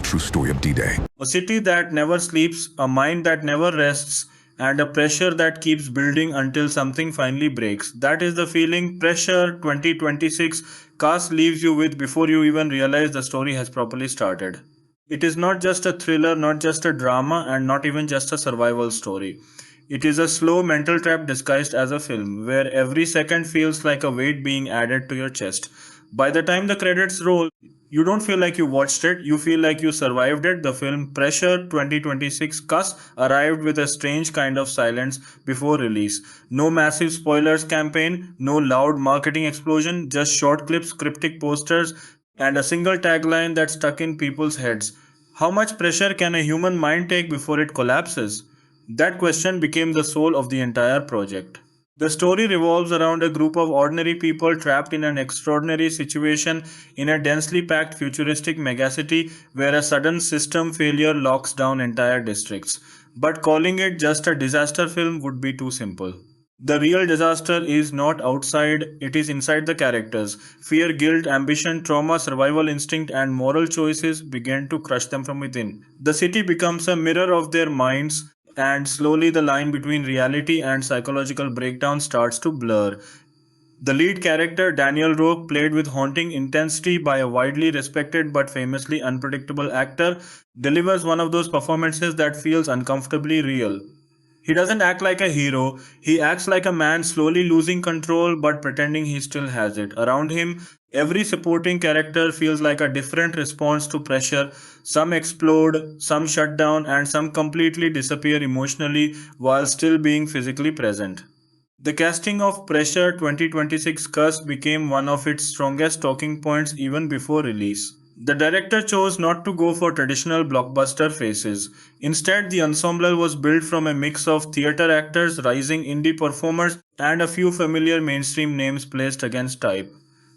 true story of D-Day. A city that never sleeps, a mind that never rests, and a pressure that keeps building until something finally breaks. That is the feeling Pressure 2026 cast leaves you with before you even realize the story has properly started. It is not just a thriller, not just a drama, and not even just a survival story. It is a slow mental trap disguised as a film, where every second feels like a weight being added to your chest. By the time the credits roll, you don't feel like you watched it, you feel like you survived it. The film Pressure 2026 cusp arrived with a strange kind of silence before release. No massive spoilers campaign, no loud marketing explosion, just short clips, cryptic posters, and a single tagline that stuck in people's heads. How much pressure can a human mind take before it collapses? That question became the soul of the entire project. The story revolves around a group of ordinary people trapped in an extraordinary situation in a densely packed futuristic megacity where a sudden system failure locks down entire districts. But calling it just a disaster film would be too simple. The real disaster is not outside, it is inside the characters. Fear, guilt, ambition, trauma, survival instinct, and moral choices begin to crush them from within. The city becomes a mirror of their minds, and slowly the line between reality and psychological breakdown starts to blur. The lead character, Daniel Roque, played with haunting intensity by a widely respected but famously unpredictable actor, delivers one of those performances that feels uncomfortably real. He doesn't act like a hero, he acts like a man slowly losing control but pretending he still has it. Around him, every supporting character feels like a different response to pressure. Some explode, some shut down, and some completely disappear emotionally while still being physically present. The casting of Pressure 2026 Curse became one of its strongest talking points even before release. The director chose not to go for traditional blockbuster faces. Instead, the ensemble was built from a mix of theater actors, rising indie performers, and a few familiar mainstream names placed against type.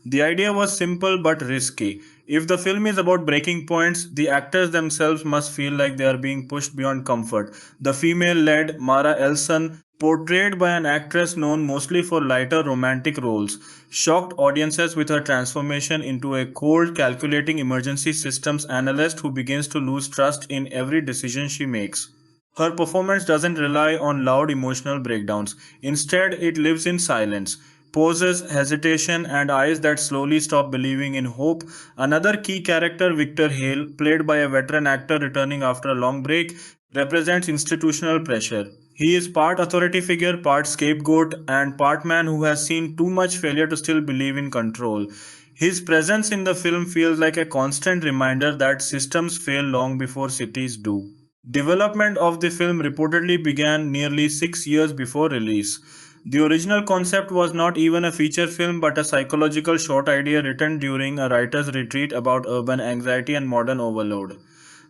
The idea was simple but risky. If the film is about breaking points, the actors themselves must feel like they are being pushed beyond comfort. The female led Mara Elson, portrayed by an actress known mostly for lighter romantic roles, shocked audiences with her transformation into a cold, calculating emergency systems analyst who begins to lose trust in every decision she makes. Her performance doesn't rely on loud emotional breakdowns. Instead, it lives in silence, pauses, hesitation, and eyes that slowly stop believing in hope. Another key character, Victor Hale, played by a veteran actor returning after a long break, represents institutional pressure. He is part authority figure, part scapegoat, and part man who has seen too much failure to still believe in control. His presence in the film feels like a constant reminder that systems fail long before cities do. Development of the film reportedly began nearly 6 years before release. The original concept was not even a feature film but a psychological short idea written during a writer's retreat about urban anxiety and modern overload.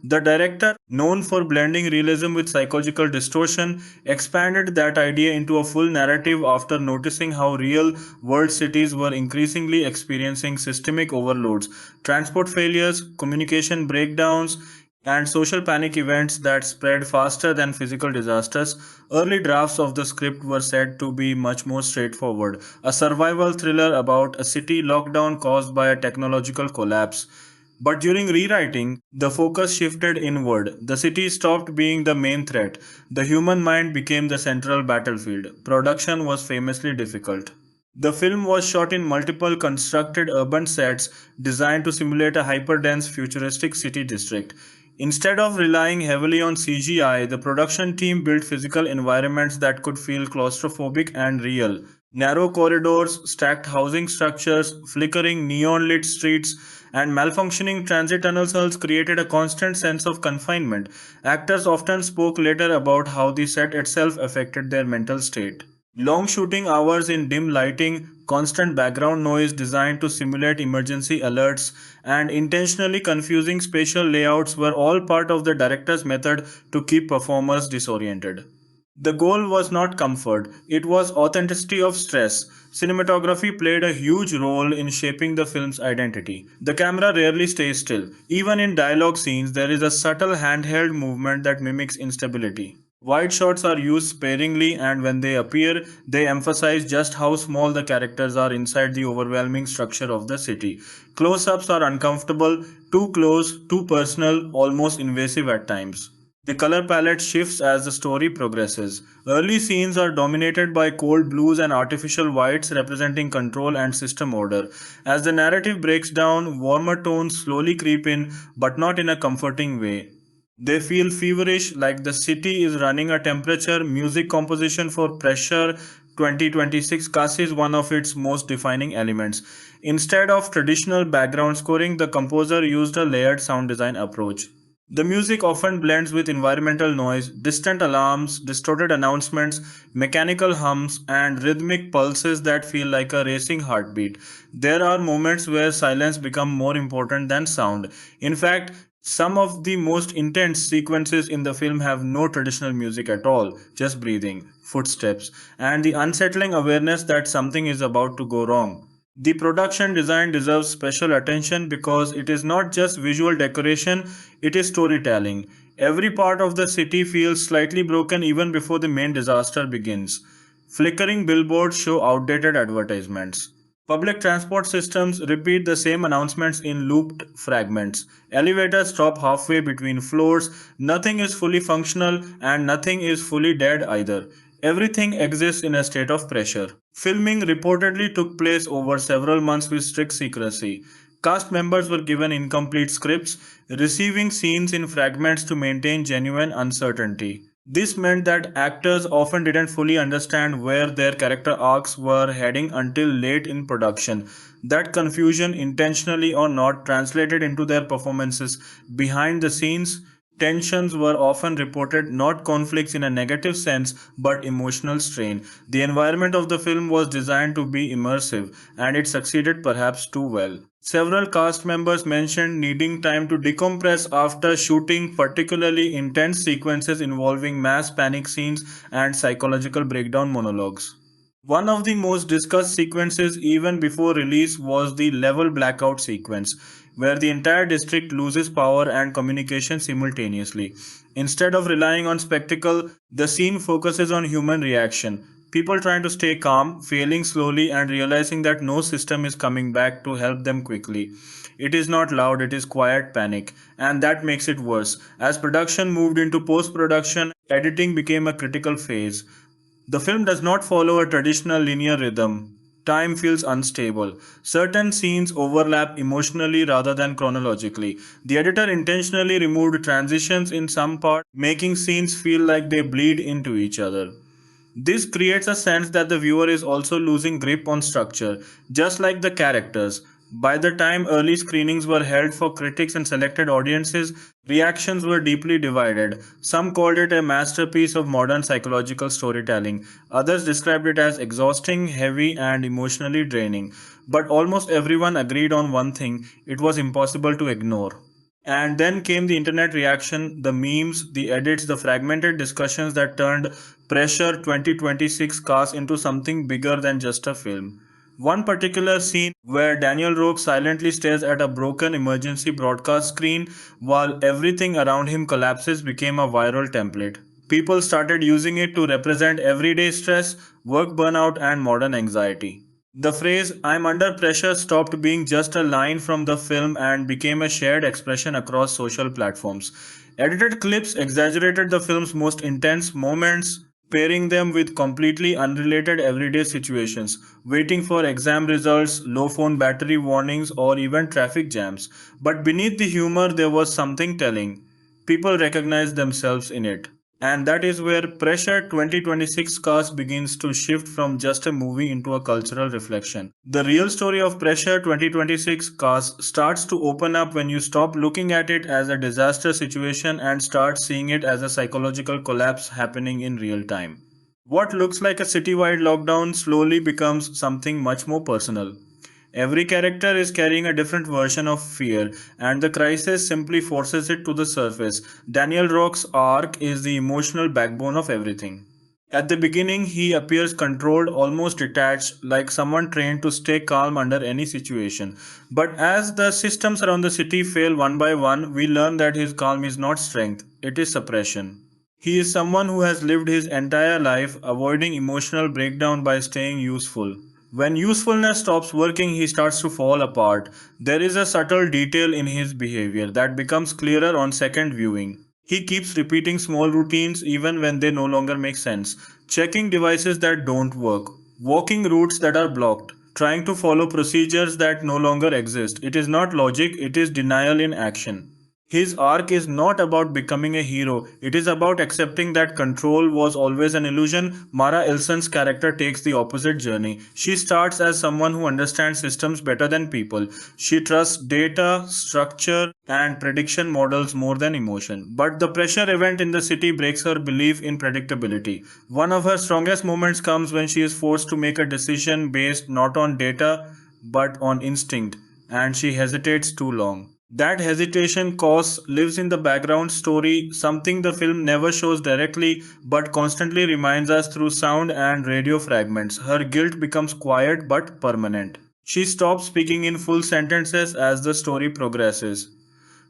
The director, known for blending realism with psychological distortion, expanded that idea into a full narrative after noticing how real world cities were increasingly experiencing systemic overloads, transport failures, communication breakdowns, and social panic events that spread faster than physical disasters. Early drafts of the script were said to be much more straightforward, a survival thriller about a city lockdown caused by a technological collapse. But during rewriting, the focus shifted inward. The city stopped being the main threat. The human mind became the central battlefield. Production was famously difficult. The film was shot in multiple constructed urban sets designed to simulate a hyperdense futuristic city district. Instead of relying heavily on CGI, the production team built physical environments that could feel claustrophobic and real. Narrow corridors, stacked housing structures, flickering neon lit streets, and malfunctioning transit tunnels created a constant sense of confinement. Actors often spoke later about how the set itself affected their mental state. Long shooting hours in dim lighting, constant background noise designed to simulate emergency alerts, and intentionally confusing spatial layouts were all part of the director's method to keep performers disoriented. The goal was not comfort, it was authenticity of stress. Cinematography played a huge role in shaping the film's identity. The camera rarely stays still. Even in dialogue scenes, there is a subtle handheld movement that mimics instability. Wide shots are used sparingly, and when they appear, they emphasize just how small the characters are inside the overwhelming structure of the city. Close ups are uncomfortable, too close, too personal, almost invasive at times. The color palette shifts as the story progresses. Early scenes are dominated by cold blues and artificial whites representing control and system order. As the narrative breaks down, warmer tones slowly creep in, but not in a comforting way. They feel feverish, like the city is running a temperature. Music composition for Pressure 2026 cast is one of its most defining elements. Instead of traditional background scoring, the composer used a layered sound design approach. The music often blends with environmental noise, distant alarms, distorted announcements, mechanical hums, and rhythmic pulses that feel like a racing heartbeat. There are moments where silence becomes more important than sound. In fact, some of the most intense sequences in the film have no traditional music at all, just breathing, footsteps, and the unsettling awareness that something is about to go wrong. The production design deserves special attention because it is not just visual decoration, it is storytelling. Every part of the city feels slightly broken even before the main disaster begins. Flickering billboards show outdated advertisements. Public transport systems repeat the same announcements in looped fragments. Elevators stop halfway between floors. Nothing is fully functional and nothing is fully dead either. Everything exists in a state of pressure. Filming reportedly took place over several months with strict secrecy. Cast members were given incomplete scripts, receiving scenes in fragments to maintain genuine uncertainty. This meant that actors often didn't fully understand where their character arcs were heading until late in production. That confusion, intentionally or not, translated into their performances. Behind the scenes, tensions were often reported not conflicts in a negative sense but emotional strain. The environment of the film was designed to be immersive, and it succeeded perhaps too well. Several cast members mentioned needing time to decompress after shooting particularly intense sequences involving mass panic scenes and psychological breakdown monologues. One of the most discussed sequences even before release was the level blackout sequence, where the entire district loses power and communication simultaneously. Instead of relying on spectacle, the scene focuses on human reaction. People trying to stay calm, failing slowly, and realizing that no system is coming back to help them quickly. It is not loud, it is quiet panic, and that makes it worse. As production moved into post production, editing became a critical phase. The film does not follow a traditional linear rhythm. Time feels unstable. Certain scenes overlap emotionally rather than chronologically. The editor intentionally removed transitions in some parts, making scenes feel like they bleed into each other. This creates a sense that the viewer is also losing grip on structure, just like the characters. By the time early screenings were held for critics and selected audiences, reactions were deeply divided. Some called it a masterpiece of modern psychological storytelling, others described it as exhausting, heavy, and emotionally draining. But almost everyone agreed on one thing: it was impossible to ignore. And then came the internet reaction, the memes, the edits, the fragmented discussions that turned Pressure 2026 cast into something bigger than just a film. One particular scene where Daniel Roque silently stares at a broken emergency broadcast screen while everything around him collapses became a viral template. People started using it to represent everyday stress, work burnout, and modern anxiety. The phrase "I'm under pressure" stopped being just a line from the film and became a shared expression across social platforms. Edited clips exaggerated the film's most intense moments, pairing them with completely unrelated everyday situations, waiting for exam results, low phone battery warnings, or even traffic jams. But beneath the humor, there was something telling. People recognized themselves in it. And that is where Pressure 2026 cast begins to shift from just a movie into a cultural reflection. The real story of Pressure 2026 cast starts to open up when you stop looking at it as a disaster situation and start seeing it as a psychological collapse happening in real time. What looks like a citywide lockdown slowly becomes something much more personal. Every character is carrying a different version of fear, and the crisis simply forces it to the surface. Daniel Rock's arc is the emotional backbone of everything. At the beginning, he appears controlled, almost detached, like someone trained to stay calm under any situation. But as the systems around the city fail one by one, we learn that his calm is not strength, it is suppression. He is someone who has lived his entire life avoiding emotional breakdown by staying useful. When usefulness stops working, he starts to fall apart. There is a subtle detail in his behavior that becomes clearer on second viewing. He keeps repeating small routines even when they no longer make sense, checking devices that don't work, walking routes that are blocked, trying to follow procedures that no longer exist. It is not logic, it is denial in action. His arc is not about becoming a hero, it is about accepting that control was always an illusion. Mara Ilson's character takes the opposite journey. She starts as someone who understands systems better than people. She trusts data, structure, and prediction models more than emotion. But the pressure event in the city breaks her belief in predictability. One of her strongest moments comes when she is forced to make a decision based not on data but on instinct, and she hesitates too long. That hesitation cause lives in the background story, something the film never shows directly but constantly reminds us through sound and radio fragments. Her guilt becomes quiet but permanent. She stops speaking in full sentences as the story progresses.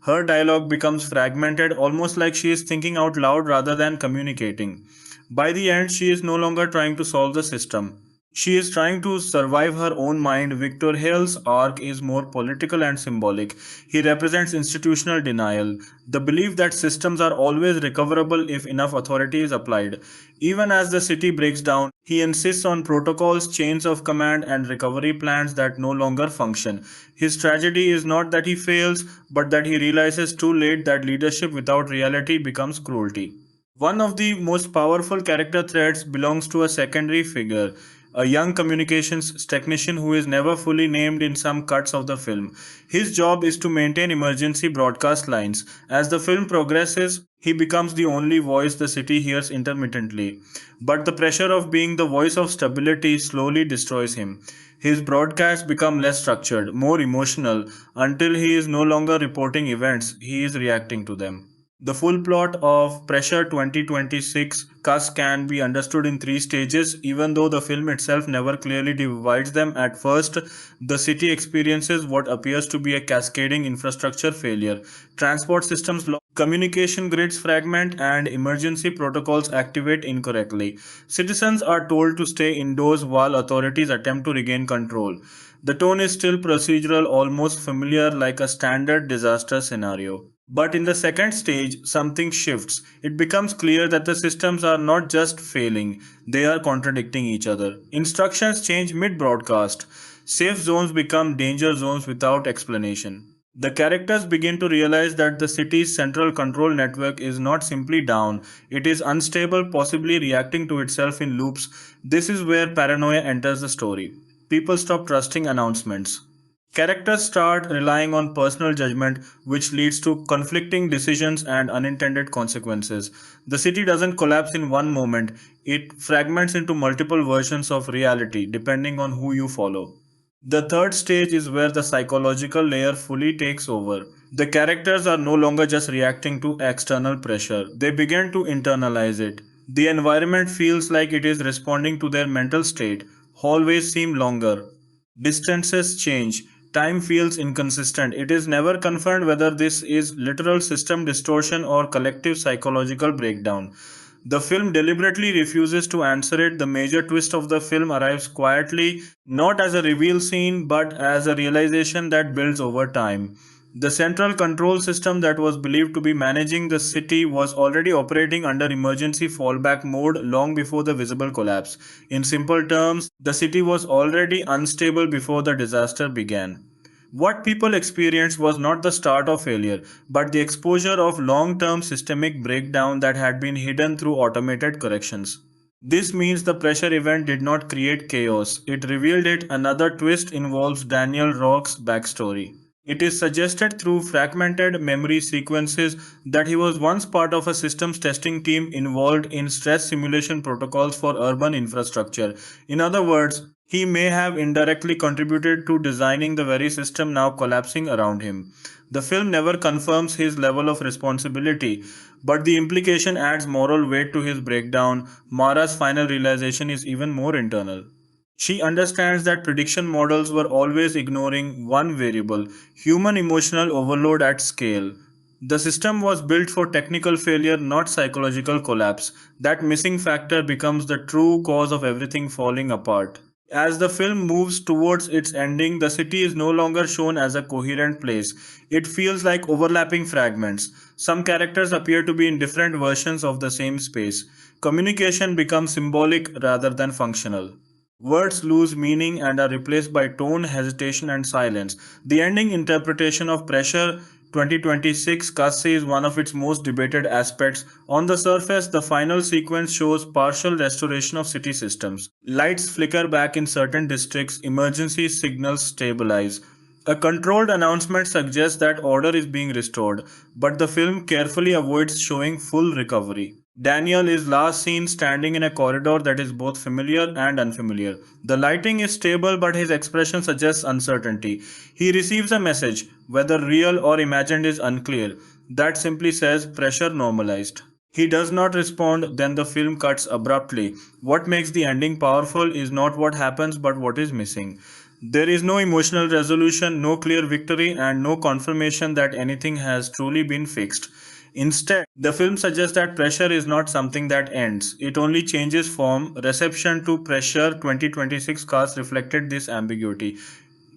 Her dialogue becomes fragmented, almost like she is thinking out loud rather than communicating. By the end, she is no longer trying to solve the system. She is trying to survive her own mind. Victor Hale's arc is more political and symbolic. He represents institutional denial, the belief that systems are always recoverable if enough authority is applied. Even as the city breaks down, he insists on protocols, chains of command, and recovery plans that no longer function. His tragedy is not that he fails, but that he realizes too late that leadership without reality becomes cruelty. One of the most powerful character threads belongs to a secondary figure, a young communications technician who is never fully named in some cuts of the film. His job is to maintain emergency broadcast lines. As the film progresses, he becomes the only voice the city hears intermittently. But the pressure of being the voice of stability slowly destroys him. His broadcasts become less structured, more emotional, until he is no longer reporting events, he is reacting to them. The full plot of Pressure 2026 cast can be understood in three stages, even though the film itself never clearly divides them. At first, the city experiences what appears to be a cascading infrastructure failure. Transport systems lock, communication grids fragment, and emergency protocols activate incorrectly. Citizens are told to stay indoors while authorities attempt to regain control. The tone is still procedural, almost familiar like a standard disaster scenario. But in the second stage, something shifts. It becomes clear that the systems are not just failing, they are contradicting each other. Instructions change mid broadcast. Safe zones become danger zones without explanation. The characters begin to realize that the city's central control network is not simply down, it is unstable, possibly reacting to itself in loops. This is where paranoia enters the story. People stop trusting announcements. Characters start relying on personal judgment, which leads to conflicting decisions and unintended consequences. The city doesn't collapse in one moment, it fragments into multiple versions of reality, depending on who you follow. The third stage is where the psychological layer fully takes over. The characters are no longer just reacting to external pressure, they begin to internalize it. The environment feels like it is responding to their mental state. Hallways seem longer, distances change, time feels inconsistent. It is never confirmed whether this is literal system distortion or collective psychological breakdown. The film deliberately refuses to answer it. The major twist of the film arrives quietly, not as a reveal scene, but as a realization that builds over time. The central control system that was believed to be managing the city was already operating under emergency fallback mode long before the visible collapse. In simple terms, the city was already unstable before the disaster began. What people experienced was not the start of failure, but the exposure of long term systemic breakdown that had been hidden through automated corrections. This means the pressure event did not create chaos, it revealed it. Another twist involves Daniel Rock's backstory. It is suggested through fragmented memory sequences that he was once part of a systems testing team involved in stress simulation protocols for urban infrastructure. In other words, he may have indirectly contributed to designing the very system now collapsing around him. The film never confirms his level of responsibility, but the implication adds moral weight to his breakdown. Mara's final realization is even more internal. She understands that prediction models were always ignoring one variable: human emotional overload at scale. The system was built for technical failure, not psychological collapse. That missing factor becomes the true cause of everything falling apart. As the film moves towards its ending, the city is no longer shown as a coherent place. It feels like overlapping fragments. Some characters appear to be in different versions of the same space. Communication becomes symbolic rather than functional. Words lose meaning and are replaced by tone, hesitation, and silence. The ending interpretation of Pressure 2026 Kasi is one of its most debated aspects. On the surface, the final sequence shows partial restoration of city systems. Lights flicker back in certain districts, emergency signals stabilize. A controlled announcement suggests that order is being restored, but the film carefully avoids showing full recovery. Daniel is last seen standing in a corridor that is both familiar and unfamiliar. The lighting is stable, but his expression suggests uncertainty. He receives a message, whether real or imagined is unclear, that simply says pressure normalized. He does not respond, then the film cuts abruptly. What makes the ending powerful is not what happens but what is missing. There is no emotional resolution, no clear victory, and no confirmation that anything has truly been fixed. Instead, the film suggests that pressure is not something that ends, it only changes form. Reception to Pressure 2026 cast reflected this ambiguity.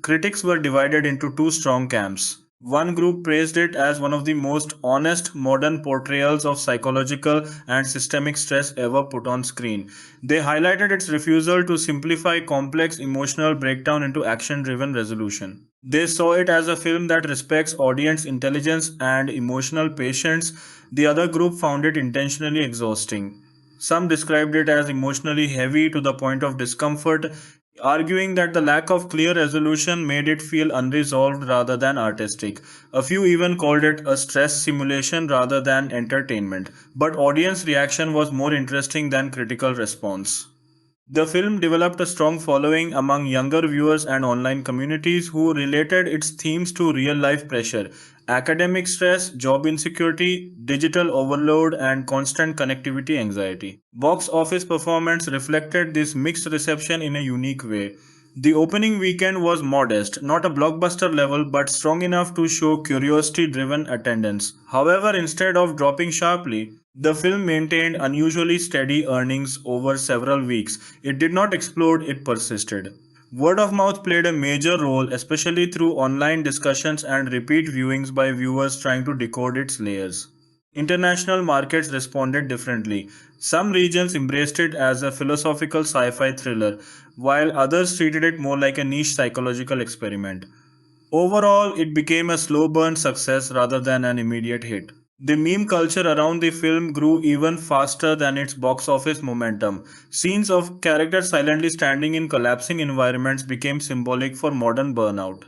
Critics were divided into two strong camps. One group praised it as one of the most honest modern portrayals of psychological and systemic stress ever put on screen. They highlighted its refusal to simplify complex emotional breakdown into action driven resolution. They saw it as a film that respects audience intelligence and emotional patience. The other group found it intentionally exhausting. Some described it as emotionally heavy to the point of discomfort, arguing that the lack of clear resolution made it feel unresolved rather than artistic. A few even called it a stress simulation rather than entertainment, but audience reaction was more interesting than critical response. The film developed a strong following among younger viewers and online communities who related its themes to real life pressure, academic stress, job insecurity, digital overload, and constant connectivity anxiety. Box office performance reflected this mixed reception in a unique way. The opening weekend was modest, not a blockbuster level, but strong enough to show curiosity driven attendance. However, instead of dropping sharply, the film maintained unusually steady earnings over several weeks. It did not explode, it persisted. Word of mouth played a major role, especially through online discussions and repeat viewings by viewers trying to decode its layers. International markets responded differently. Some regions embraced it as a philosophical sci fi thriller, while others treated it more like a niche psychological experiment. Overall, it became a slow burn success rather than an immediate hit. The meme culture around the film grew even faster than its box office momentum. Scenes of characters silently standing in collapsing environments became symbolic for modern burnout.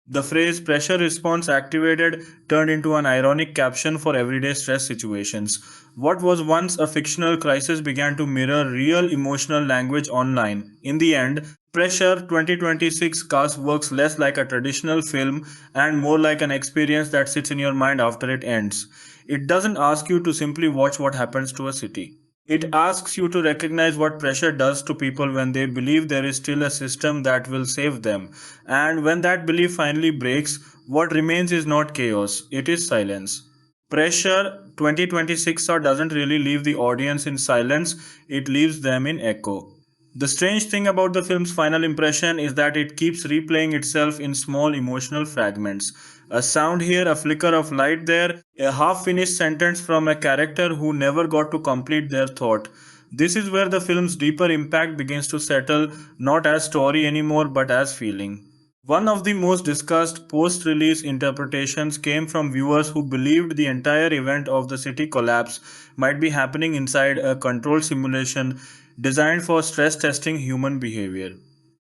The phrase pressure response activated turned into an ironic caption for everyday stress situations. What was once a fictional crisis began to mirror real emotional language online. In the end, Pressure 2026 cast works less like a traditional film and more like an experience that sits in your mind after it ends. It doesn't ask you to simply watch what happens to a city. It asks you to recognize what pressure does to people when they believe there is still a system that will save them. And when that belief finally breaks, what remains is not chaos, it is silence. Pressure 2026 doesn't really leave the audience in silence, it leaves them in echo. The strange thing about the film's final impression is that it keeps replaying itself in small emotional fragments. A sound here, a flicker of light there, a half finished sentence from a character who never got to complete their thought. This is where the film's deeper impact begins to settle, not as story anymore but as feeling. One of the most discussed post release interpretations came from viewers who believed the entire event of the city collapse might be happening inside a controlled simulation designed for stress testing human behavior.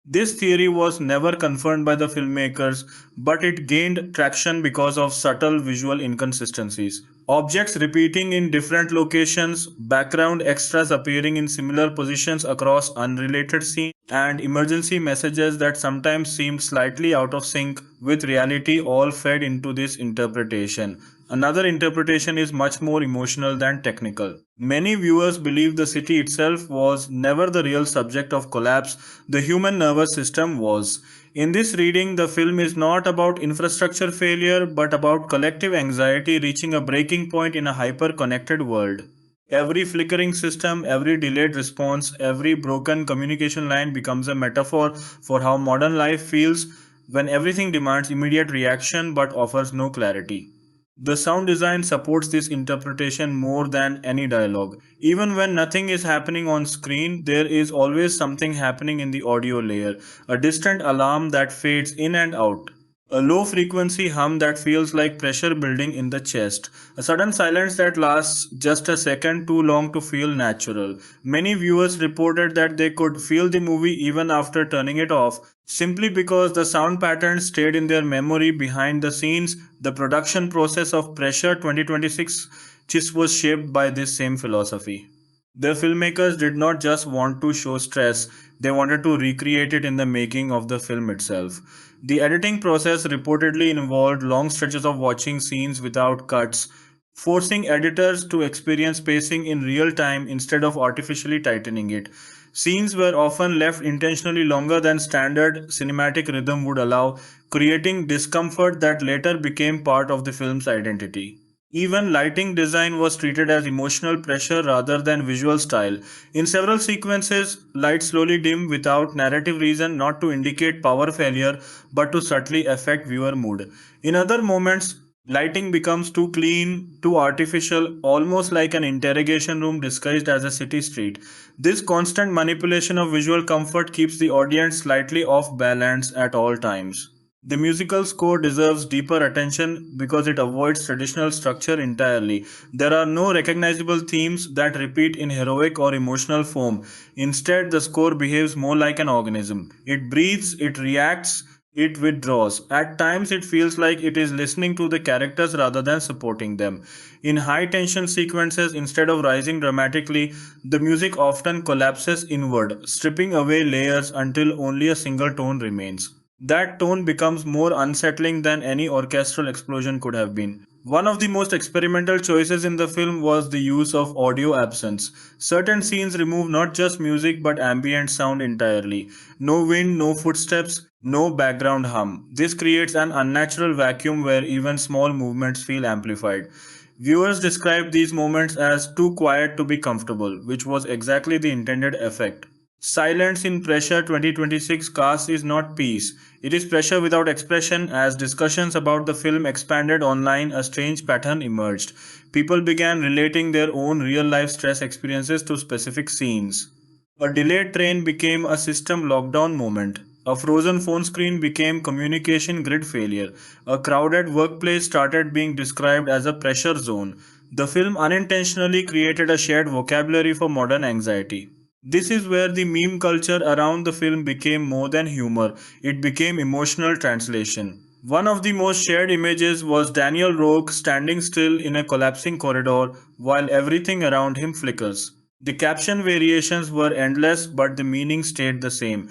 This theory was never confirmed by the filmmakers, but it gained traction because of subtle visual inconsistencies. Objects repeating in different locations, background extras appearing in similar positions across unrelated scenes, and emergency messages that sometimes seemed slightly out of sync with reality all fed into this interpretation. Another interpretation is much more emotional than technical. Many viewers believe the city itself was never the real subject of collapse, the human nervous system was. In this reading, the film is not about infrastructure failure but about collective anxiety reaching a breaking point in a hyper connected world. Every flickering system, every delayed response, every broken communication line becomes a metaphor for how modern life feels when everything demands immediate reaction but offers no clarity. The sound design supports this interpretation more than any dialogue. Even when nothing is happening on screen, there is always something happening in the audio layer, a distant alarm that fades in and out. A low frequency hum that feels like pressure building in the chest. A sudden silence that lasts just a second too long to feel natural. Many viewers reported that they could feel the movie even after turning it off, simply because the sound patterns stayed in their memory behind the scenes. The production process of Pressure 2026 just was shaped by this same philosophy. The filmmakers did not just want to show stress, they wanted to recreate it in the making of the film itself. The editing process reportedly involved long stretches of watching scenes without cuts, forcing editors to experience pacing in real time instead of artificially tightening it. Scenes were often left intentionally longer than standard cinematic rhythm would allow, creating discomfort that later became part of the film's identity. Even lighting design was treated as emotional pressure rather than visual style. In several sequences, lights slowly dim without narrative reason, not to indicate power failure but to subtly affect viewer mood. In other moments, lighting becomes too clean, too artificial, almost like an interrogation room disguised as a city street. This constant manipulation of visual comfort keeps the audience slightly off balance at all times. The musical score deserves deeper attention because it avoids traditional structure entirely. There are no recognizable themes that repeat in heroic or emotional form. Instead, the score behaves more like an organism. It breathes, it reacts, it withdraws. At times, it feels like it is listening to the characters rather than supporting them. In high tension sequences, instead of rising dramatically, the music often collapses inward, stripping away layers until only a single tone remains. That tone becomes more unsettling than any orchestral explosion could have been. One of the most experimental choices in the film was the use of audio absence. Certain scenes remove not just music but ambient sound entirely. No wind, no footsteps, no background hum. This creates an unnatural vacuum where even small movements feel amplified. Viewers described these moments as too quiet to be comfortable, which was exactly the intended effect. Silence in Pressure 2026 cast is not peace. It is pressure without expression. As discussions about the film expanded online, a strange pattern emerged. People began relating their own real life stress experiences to specific scenes. A delayed train became a system lockdown moment. A frozen phone screen became communication grid failure. A crowded workplace started being described as a pressure zone. The film unintentionally created a shared vocabulary for modern anxiety. This is where the meme culture around the film became more than humor, it became emotional translation. One of the most shared images was Daniel Roque standing still in a collapsing corridor while everything around him flickers. The caption variations were endless, but the meaning stayed the same.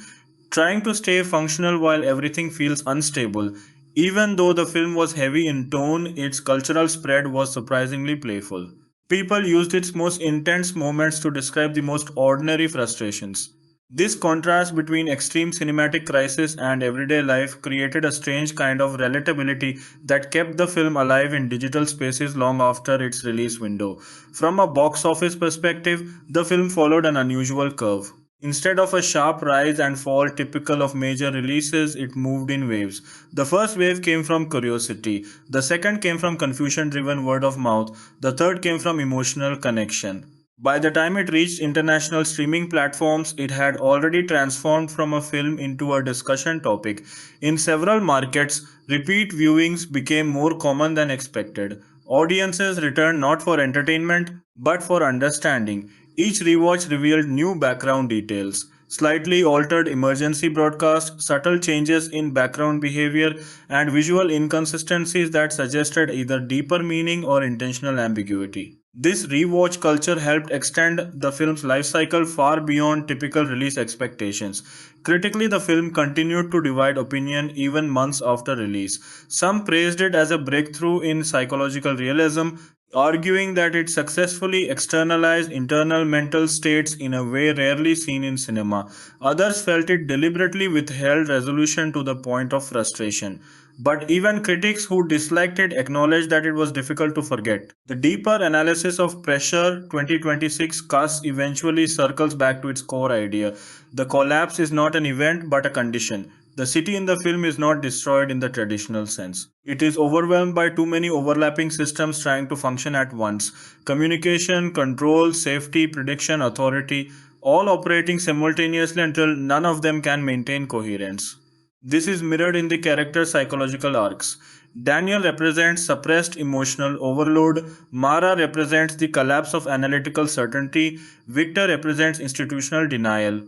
Trying to stay functional while everything feels unstable. Even though the film was heavy in tone, its cultural spread was surprisingly playful. People used its most intense moments to describe the most ordinary frustrations. This contrast between extreme cinematic crisis and everyday life created a strange kind of relatability that kept the film alive in digital spaces long after its release window. From a box office perspective, the film followed an unusual curve. Instead of a sharp rise and fall typical of major releases, it moved in waves. The first wave came from curiosity, the second came from confusion driven word of mouth, the third came from emotional connection. By the time it reached international streaming platforms, it had already transformed from a film into a discussion topic. In several markets, repeat viewings became more common than expected. Audiences returned not for entertainment but for understanding. Each rewatch revealed new background details, slightly altered emergency broadcast, subtle changes in background behavior, and visual inconsistencies that suggested either deeper meaning or intentional ambiguity. This rewatch culture helped extend the film's life cycle far beyond typical release expectations. Critically, the film continued to divide opinion even months after release. Some praised it as a breakthrough in psychological realism, arguing that it successfully externalized internal mental states in a way rarely seen in cinema. Others felt it deliberately withheld resolution to the point of frustration. But even critics who disliked it acknowledged that it was difficult to forget. The deeper analysis of Pressure 2026 cast eventually circles back to its core idea. The collapse is not an event but a condition. The city in the film is not destroyed in the traditional sense. It is overwhelmed by too many overlapping systems trying to function at once. Communication, control, safety, prediction, authority, all operating simultaneously until none of them can maintain coherence. This is mirrored in the character psychological arcs. Daniel represents suppressed emotional overload, Mara represents the collapse of analytical certainty, Victor represents institutional denial.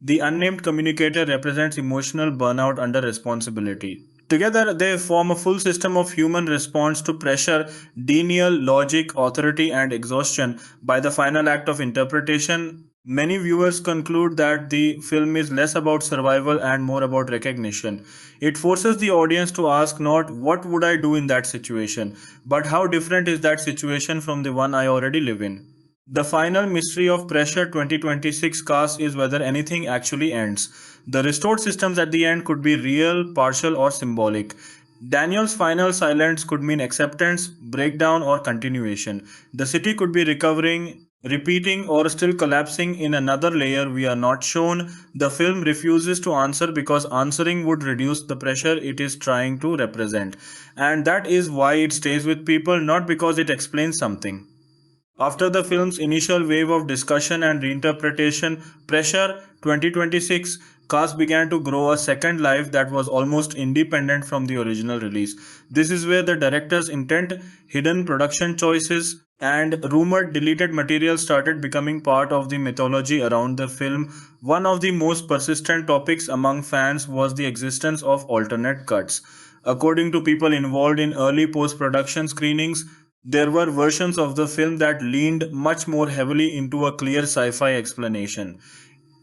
The unnamed communicator represents emotional burnout under responsibility. Together, they form a full system of human response to pressure, denial, logic, authority, and exhaustion. By the final act of interpretation, many viewers conclude that the film is less about survival and more about recognition. It forces the audience to ask not what would I do in that situation, but how different is that situation from the one I already live in. The final mystery of Pressure 2026 cast is whether anything actually ends. The restored systems at the end could be real, partial, or symbolic. Daniel's final silence could mean acceptance, breakdown, or continuation. The city could be recovering, repeating, or still collapsing in another layer we are not shown. The film refuses to answer because answering would reduce the pressure it is trying to represent. And that is why it stays with people, not because it explains something. After the film's initial wave of discussion and reinterpretation, Pressure 2026 cast began to grow a second life that was almost independent from the original release. This is where the director's intent, hidden production choices, and rumored deleted material started becoming part of the mythology around the film. One of the most persistent topics among fans was the existence of alternate cuts. According to people involved in early post production screenings, there were versions of the film that leaned much more heavily into a clear sci fi explanation.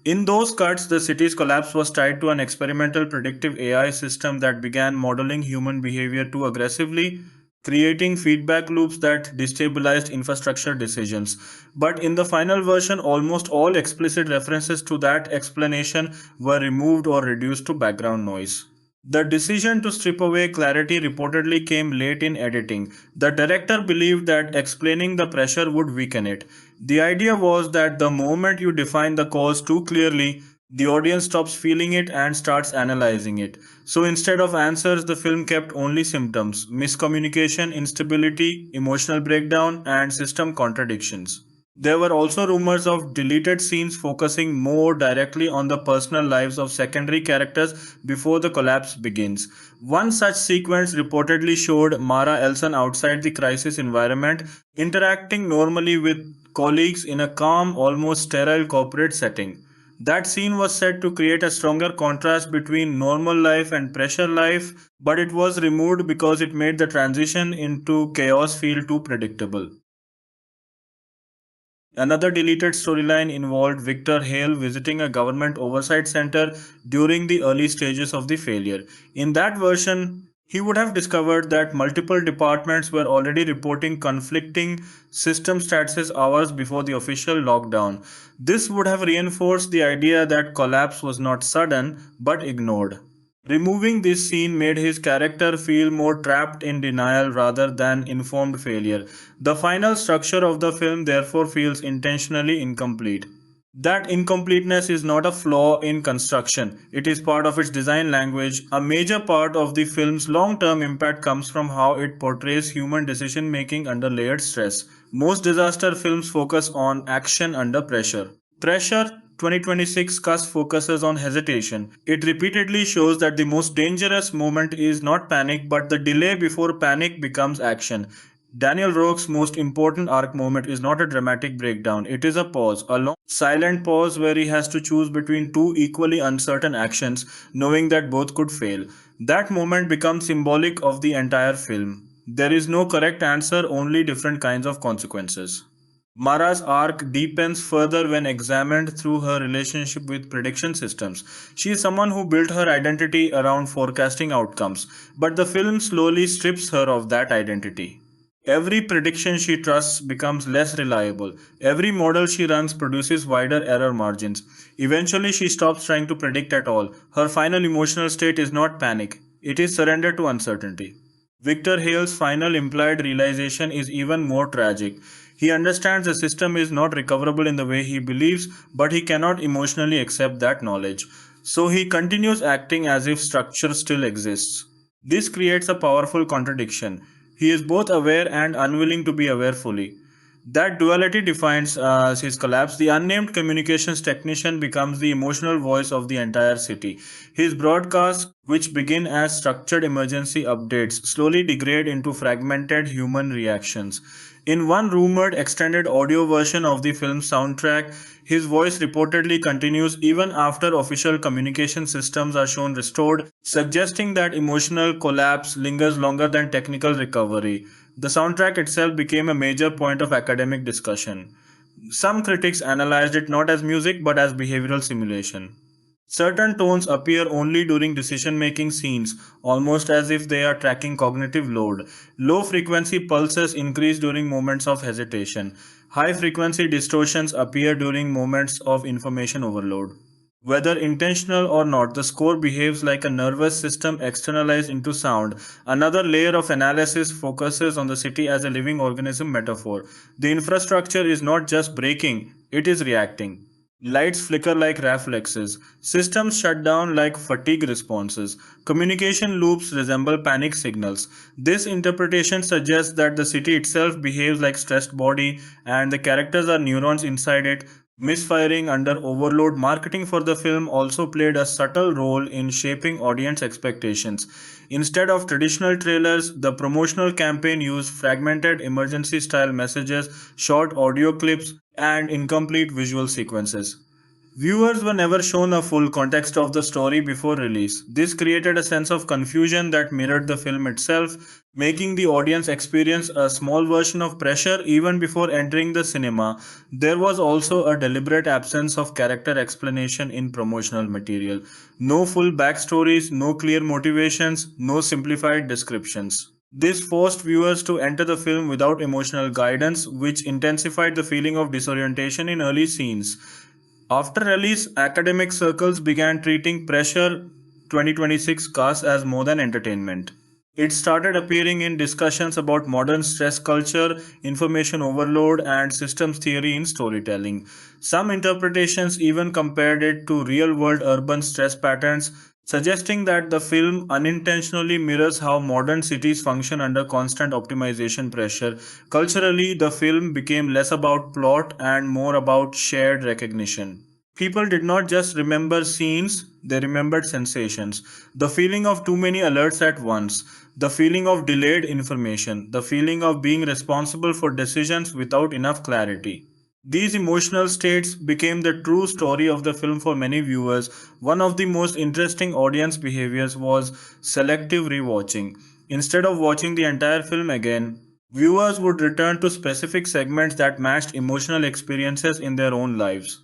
In those cuts, the city's collapse was tied to an experimental predictive AI system that began modeling human behavior too aggressively, creating feedback loops that destabilized infrastructure decisions. But in the final version, almost all explicit references to that explanation were removed or reduced to background noise. The decision to strip away clarity reportedly came late in editing. The director believed that explaining the pressure would weaken it. The idea was that the moment you define the cause too clearly, the audience stops feeling it and starts analyzing it. So instead of answers, the film kept only symptoms: miscommunication, instability, emotional breakdown, and system contradictions. There were also rumors of deleted scenes focusing more directly on the personal lives of secondary characters before the collapse begins. One such sequence reportedly showed Mara Elson outside the crisis environment, interacting normally with colleagues in a calm, almost sterile corporate setting. That scene was said to create a stronger contrast between normal life and pressure life, but it was removed because it made the transition into chaos feel too predictable. Another deleted storyline involved Victor Hale visiting a government oversight center during the early stages of the failure. In that version, he would have discovered that multiple departments were already reporting conflicting system statuses hours before the official lockdown. This would have reinforced the idea that collapse was not sudden but ignored. Removing this scene made his character feel more trapped in denial rather than informed failure. The final structure of the film therefore feels intentionally incomplete. That incompleteness is not a flaw in construction, it is part of its design language. A major part of the film's long term impact comes from how it portrays human decision making under layered stress. Most disaster films focus on action under pressure. Pressure 2026 cast focuses on hesitation. It repeatedly shows that the most dangerous moment is not panic but the delay before panic becomes action. Daniel Rourke's most important arc moment is not a dramatic breakdown, it is a pause, a long, silent pause where he has to choose between two equally uncertain actions, knowing that both could fail. That moment becomes symbolic of the entire film. There is no correct answer, only different kinds of consequences. Mara's arc deepens further when examined through her relationship with prediction systems. She is someone who built her identity around forecasting outcomes, but the film slowly strips her of that identity. Every prediction she trusts becomes less reliable. Every model she runs produces wider error margins. Eventually, she stops trying to predict at all. Her final emotional state is not panic, it is surrender to uncertainty. Victor Hale's final implied realization is even more tragic. He understands the system is not recoverable in the way he believes, but he cannot emotionally accept that knowledge. So he continues acting as if structure still exists. This creates a powerful contradiction. He is both aware and unwilling to be aware fully. That duality defines his collapse. The unnamed communications technician becomes the emotional voice of the entire city. His broadcasts, which begin as structured emergency updates, slowly degrade into fragmented human reactions. In one rumored extended audio version of the film's soundtrack, his voice reportedly continues even after official communication systems are shown restored, suggesting that emotional collapse lingers longer than technical recovery. The soundtrack itself became a major point of academic discussion. Some critics analyzed it not as music but as behavioral simulation. Certain tones appear only during decision making scenes, almost as if they are tracking cognitive load. Low frequency pulses increase during moments of hesitation. High frequency distortions appear during moments of information overload. Whether intentional or not, the score behaves like a nervous system externalized into sound. Another layer of analysis focuses on the city as a living organism metaphor. The infrastructure is not just breaking, it is reacting. Lights flicker like reflexes. Systems shut down like fatigue responses. Communication loops resemble panic signals. This interpretation suggests that the city itself behaves like stressed body and the characters are neurons inside it misfiring under overload. Marketing for the film also played a subtle role in shaping audience expectations. Instead of traditional trailers, the promotional campaign used fragmented emergency style messages, short audio clips, and incomplete visual sequences. Viewers were never shown a full context of the story before release. This created a sense of confusion that mirrored the film itself, making the audience experience a small version of pressure even before entering the cinema. There was also a deliberate absence of character explanation in promotional material. No full backstories, no clear motivations, no simplified descriptions. This forced viewers to enter the film without emotional guidance, which intensified the feeling of disorientation in early scenes. After release, academic circles began treating Pressure 2026 cast as more than entertainment. It started appearing in discussions about modern stress culture, information overload, and systems theory in storytelling. Some interpretations even compared it to real world urban stress patterns, suggesting that the film unintentionally mirrors how modern cities function under constant optimization pressure. Culturally, the film became less about plot and more about shared recognition. People did not just remember scenes, they remembered sensations. The feeling of too many alerts at once, the feeling of delayed information, the feeling of being responsible for decisions without enough clarity. These emotional states became the true story of the film for many viewers. One of the most interesting audience behaviors was selective rewatching. Instead of watching the entire film again, viewers would return to specific segments that matched emotional experiences in their own lives.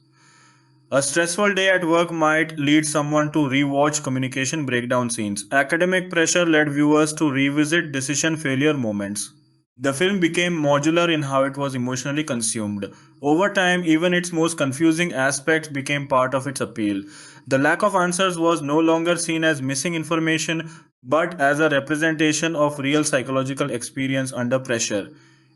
A stressful day at work might lead someone to rewatch communication breakdown scenes. Academic pressure led viewers to revisit decision failure moments. The film became modular in how it was emotionally consumed. Over time, even its most confusing aspects became part of its appeal. The lack of answers was no longer seen as missing information, but as a representation of real psychological experience under pressure.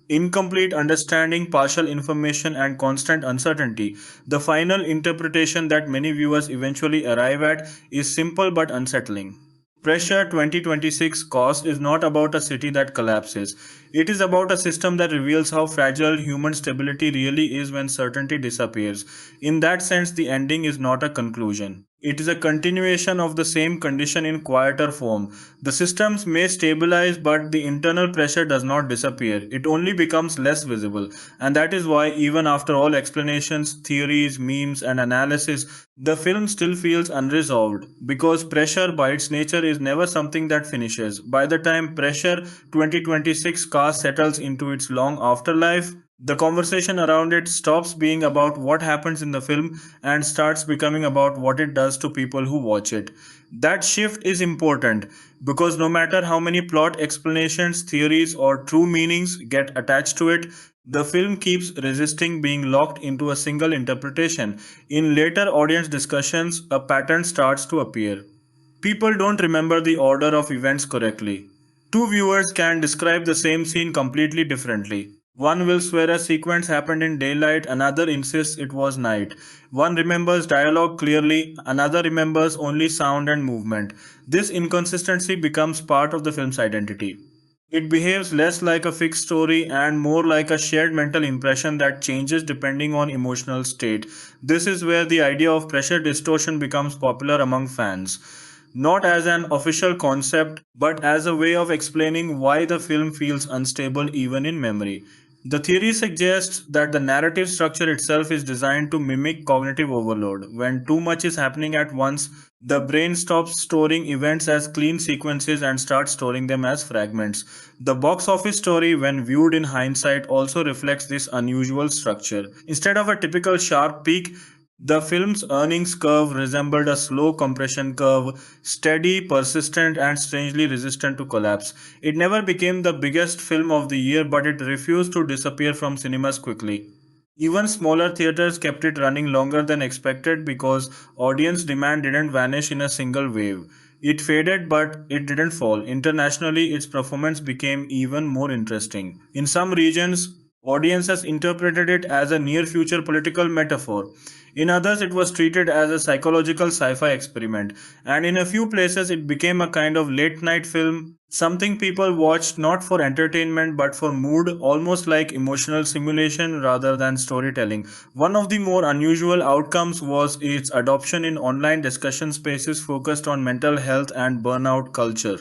Incomplete understanding, partial information, and constant uncertainty. The final interpretation that many viewers eventually arrive at is simple but unsettling. Pressure 2026 cost is not about a city that collapses. It is about a system that reveals how fragile human stability really is when certainty disappears. In that sense, the ending is not a conclusion. It is a continuation of the same condition in quieter form. The systems may stabilize, but the internal pressure does not disappear. It only becomes less visible. And that is why, even after all explanations, theories, memes, and analysis, the film still feels unresolved. Because pressure, by its nature, is never something that finishes. By the time Pressure 2026 cast settles into its long afterlife, the conversation around it stops being about what happens in the film and starts becoming about what it does to people who watch it. That shift is important because no matter how many plot explanations, theories, or true meanings get attached to it, the film keeps resisting being locked into a single interpretation. In later audience discussions, a pattern starts to appear. People don't remember the order of events correctly. Two viewers can describe the same scene completely differently. One will swear a sequence happened in daylight, another insists it was night. One remembers dialogue clearly, another remembers only sound and movement. This inconsistency becomes part of the film's identity. It behaves less like a fixed story and more like a shared mental impression that changes depending on emotional state. This is where the idea of pressure distortion becomes popular among fans. Not as an official concept, but as a way of explaining why the film feels unstable even in memory. The theory suggests that the narrative structure itself is designed to mimic cognitive overload. When too much is happening at once, the brain stops storing events as clean sequences and starts storing them as fragments. The box office story, when viewed in hindsight, also reflects this unusual structure. Instead of a typical sharp peak, the film's earnings curve resembled a slow compression curve, steady, persistent, and strangely resistant to collapse. It never became the biggest film of the year, but it refused to disappear from cinemas quickly. Even smaller theaters kept it running longer than expected because audience demand didn't vanish in a single wave. It faded, but it didn't fall. Internationally, its performance became even more interesting. In some regions, audiences interpreted it as a near future political metaphor. In others, it was treated as a psychological sci fi experiment. And in a few places, it became a kind of late night film, something people watched not for entertainment but for mood, almost like emotional simulation rather than storytelling. One of the more unusual outcomes was its adoption in online discussion spaces focused on mental health and burnout culture.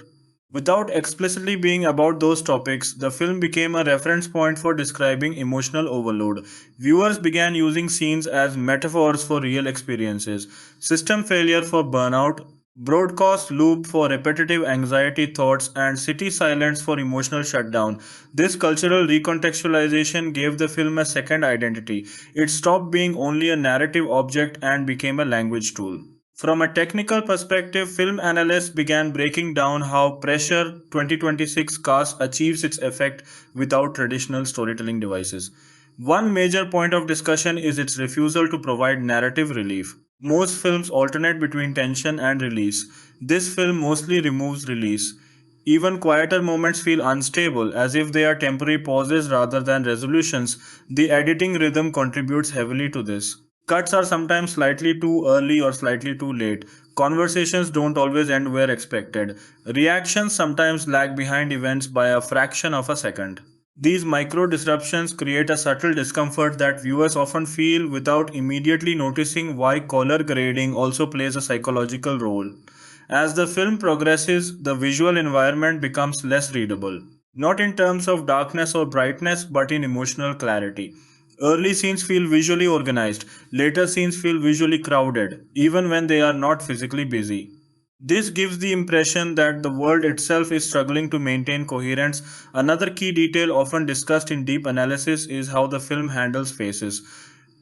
Without explicitly being about those topics, the film became a reference point for describing emotional overload. Viewers began using scenes as metaphors for real experiences, system failure for burnout, broadcast loop for repetitive anxiety thoughts, and city silence for emotional shutdown. This cultural recontextualization gave the film a second identity. It stopped being only a narrative object and became a language tool. From a technical perspective, film analysts began breaking down how Pressure 2026 cast achieves its effect without traditional storytelling devices. One major point of discussion is its refusal to provide narrative relief. Most films alternate between tension and release. This film mostly removes release. Even quieter moments feel unstable, as if they are temporary pauses rather than resolutions. The editing rhythm contributes heavily to this. Cuts are sometimes slightly too early or slightly too late. Conversations don't always end where expected. Reactions sometimes lag behind events by a fraction of a second. These micro disruptions create a subtle discomfort that viewers often feel without immediately noticing why color grading also plays a psychological role. As the film progresses, the visual environment becomes less readable, not in terms of darkness or brightness, but in emotional clarity. Early scenes feel visually organized, later scenes feel visually crowded, even when they are not physically busy. This gives the impression that the world itself is struggling to maintain coherence. Another key detail often discussed in deep analysis is how the film handles faces.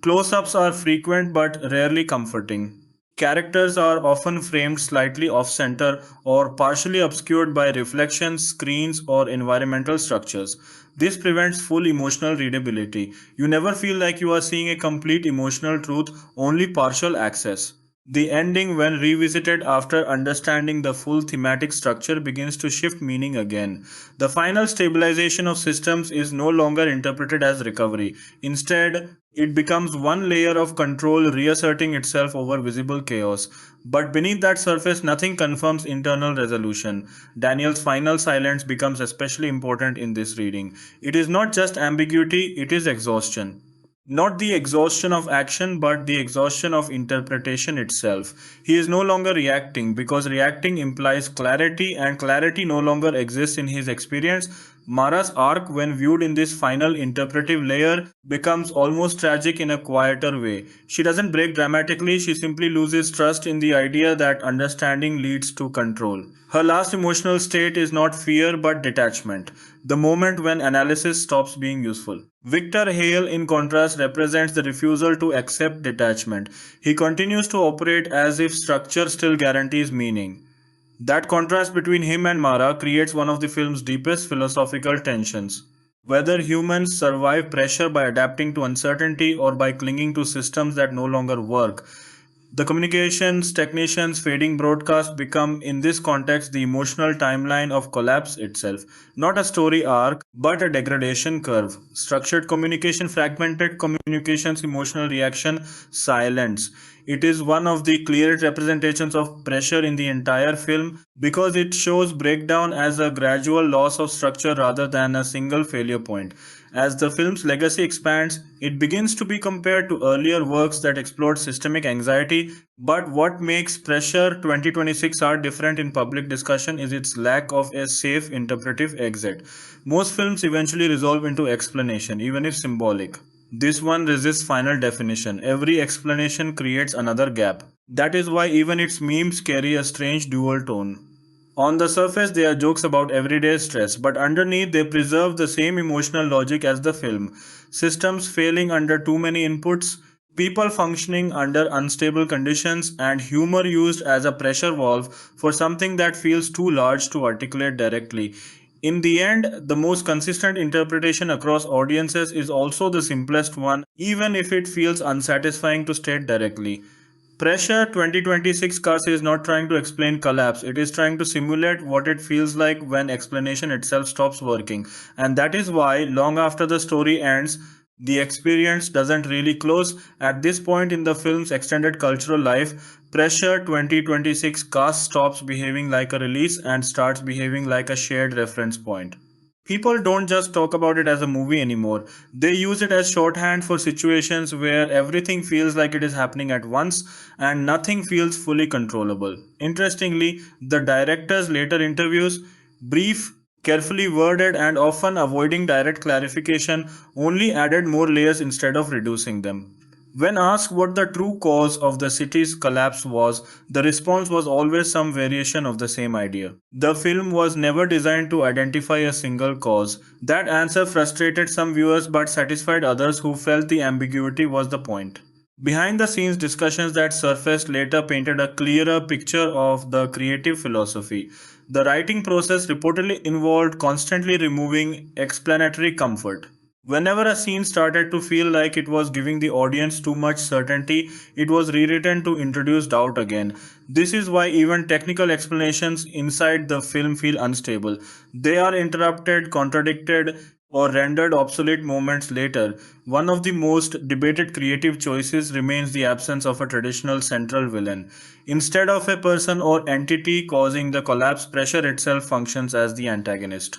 Close ups are frequent but rarely comforting. Characters are often framed slightly off center or partially obscured by reflections, screens, or environmental structures. This prevents full emotional readability. You never feel like you are seeing a complete emotional truth, only partial access. The ending, when revisited after understanding the full thematic structure, begins to shift meaning again. The final stabilization of systems is no longer interpreted as recovery. Instead, it becomes one layer of control reasserting itself over visible chaos. But beneath that surface, nothing confirms internal resolution. Daniel's final silence becomes especially important in this reading. It is not just ambiguity, it is exhaustion. Not the exhaustion of action, but the exhaustion of interpretation itself. He is no longer reacting because reacting implies clarity, and clarity no longer exists in his experience. Mara's arc, when viewed in this final interpretive layer, becomes almost tragic in a quieter way. She doesn't break dramatically, she simply loses trust in the idea that understanding leads to control. Her last emotional state is not fear but detachment, the moment when analysis stops being useful. Victor Hale, in contrast, represents the refusal to accept detachment. He continues to operate as if structure still guarantees meaning. That contrast between him and Mara creates one of the film's deepest philosophical tensions. Whether humans survive pressure by adapting to uncertainty or by clinging to systems that no longer work, the communications technicians' fading broadcast become, in this context, the emotional timeline of collapse itself. Not a story arc, but a degradation curve. Structured communication, fragmented communications, emotional reaction, silence. It is one of the clearest representations of pressure in the entire film because it shows breakdown as a gradual loss of structure rather than a single failure point. As the film's legacy expands, it begins to be compared to earlier works that explored systemic anxiety. But what makes Pressure 2026 art different in public discussion is its lack of a safe interpretive exit. Most films eventually resolve into explanation, even if symbolic. This one resists final definition. Every explanation creates another gap. That is why even its memes carry a strange dual tone. On the surface, they are jokes about everyday stress, but underneath, they preserve the same emotional logic as the film. Systems failing under too many inputs, people functioning under unstable conditions, and humor used as a pressure valve for something that feels too large to articulate directly. In the end, the most consistent interpretation across audiences is also the simplest one, even if it feels unsatisfying to state directly. Pressure 2026 cast is not trying to explain collapse, it is trying to simulate what it feels like when explanation itself stops working. And that is why, long after the story ends, the experience doesn't really close. At this point in the film's extended cultural life, Pressure 2026 cast stops behaving like a release and starts behaving like a shared reference point. People don't just talk about it as a movie anymore. They use it as shorthand for situations where everything feels like it is happening at once and nothing feels fully controllable. Interestingly, the director's later interviews, brief, carefully worded, and often avoiding direct clarification, only added more layers instead of reducing them. When asked what the true cause of the city's collapse was, the response was always some variation of the same idea. The film was never designed to identify a single cause. That answer frustrated some viewers but satisfied others who felt the ambiguity was the point. Behind the scenes discussions that surfaced later painted a clearer picture of the creative philosophy. The writing process reportedly involved constantly removing explanatory comfort. Whenever a scene started to feel like it was giving the audience too much certainty, it was rewritten to introduce doubt again. This is why even technical explanations inside the film feel unstable. They are interrupted, contradicted, or rendered obsolete moments later. One of the most debated creative choices remains the absence of a traditional central villain. Instead of a person or entity causing the collapse, pressure itself functions as the antagonist.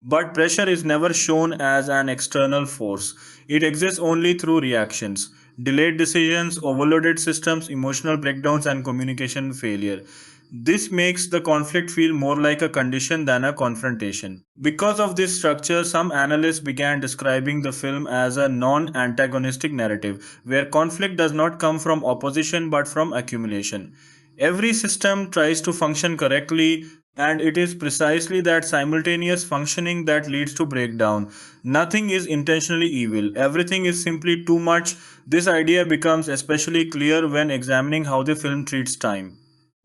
But pressure is never shown as an external force. It exists only through reactions, delayed decisions, overloaded systems, emotional breakdowns, and communication failure. This makes the conflict feel more like a condition than a confrontation. Because of this structure, some analysts began describing the film as a non antagonistic narrative, where conflict does not come from opposition but from accumulation. Every system tries to function correctly, and it is precisely that simultaneous functioning that leads to breakdown. Nothing is intentionally evil, everything is simply too much. This idea becomes especially clear when examining how the film treats time.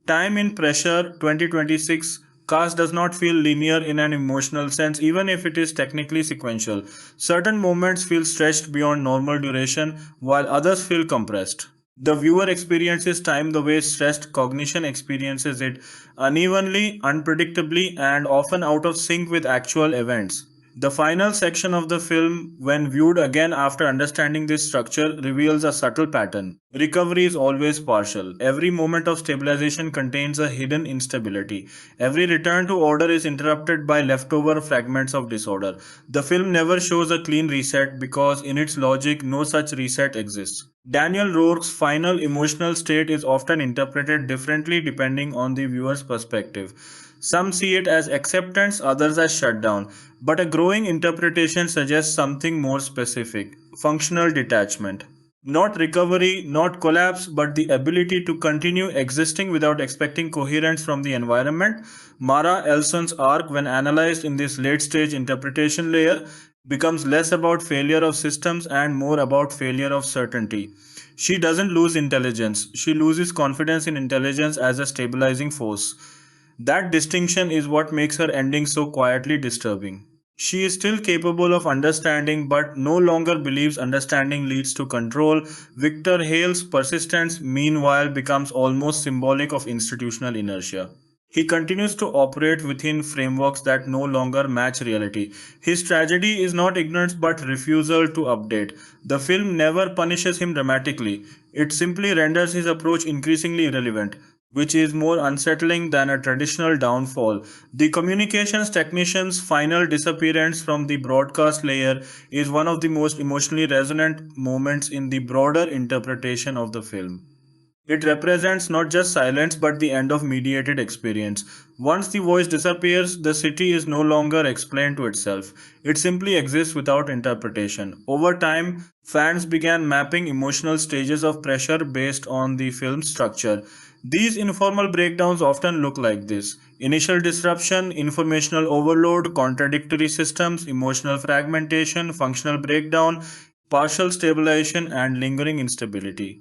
Time in Pressure 2026 cast does not feel linear in an emotional sense, even if it is technically sequential. Certain moments feel stretched beyond normal duration, while others feel compressed. The viewer experiences time the way stressed cognition experiences it, unevenly, unpredictably, and often out of sync with actual events. The final section of the film, when viewed again after understanding this structure, reveals a subtle pattern. Recovery is always partial. Every moment of stabilization contains a hidden instability. Every return to order is interrupted by leftover fragments of disorder. The film never shows a clean reset because, in its logic, no such reset exists. Daniel Rourke's final emotional state is often interpreted differently depending on the viewer's perspective. Some see it as acceptance, others as shutdown, but a growing interpretation suggests something more specific: functional detachment. Not recovery, not collapse, but the ability to continue existing without expecting coherence from the environment. Mara Elson's arc, when analyzed in this late stage interpretation layer, becomes less about failure of systems and more about failure of certainty. She doesn't lose intelligence, she loses confidence in intelligence as a stabilizing force. That distinction is what makes her ending so quietly disturbing. She is still capable of understanding, but no longer believes understanding leads to control. Victor Hale's persistence, meanwhile, becomes almost symbolic of institutional inertia. He continues to operate within frameworks that no longer match reality. His tragedy is not ignorance but refusal to update. The film never punishes him dramatically, it simply renders his approach increasingly irrelevant, which is more unsettling than a traditional downfall. The communications technician's final disappearance from the broadcast layer is one of the most emotionally resonant moments in the broader interpretation of the film. It represents not just silence but the end of mediated experience. Once the voice disappears, the city is no longer explained to itself. It simply exists without interpretation. Over time, fans began mapping emotional stages of pressure based on the film's structure. These informal breakdowns often look like this: initial disruption, informational overload, contradictory systems, emotional fragmentation, functional breakdown, partial stabilization, and lingering instability.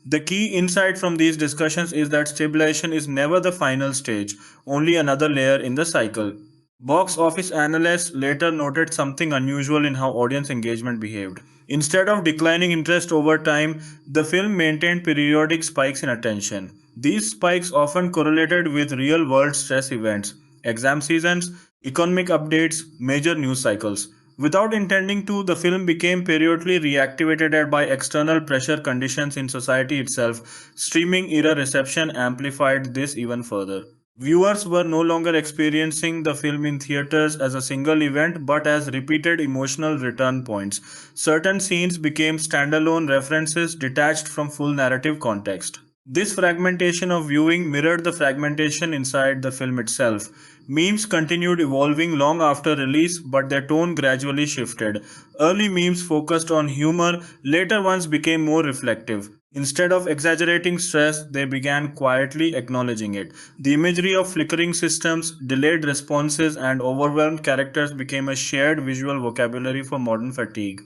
The key insight from these discussions is that stabilization is never the final stage, only another layer in the cycle. Box office analysts later noted something unusual in how audience engagement behaved. Instead of declining interest over time, the film maintained periodic spikes in attention. These spikes often correlated with real world stress events, exam seasons, economic updates, major news cycles. Without intending to, the film became periodically reactivated by external pressure conditions in society itself. Streaming era reception amplified this even further. Viewers were no longer experiencing the film in theaters as a single event but as repeated emotional return points. Certain scenes became standalone references detached from full narrative context. This fragmentation of viewing mirrored the fragmentation inside the film itself. Memes continued evolving long after release, but their tone gradually shifted. Early memes focused on humor, later ones became more reflective. Instead of exaggerating stress, they began quietly acknowledging it. The imagery of flickering systems, delayed responses, and overwhelmed characters became a shared visual vocabulary for modern fatigue.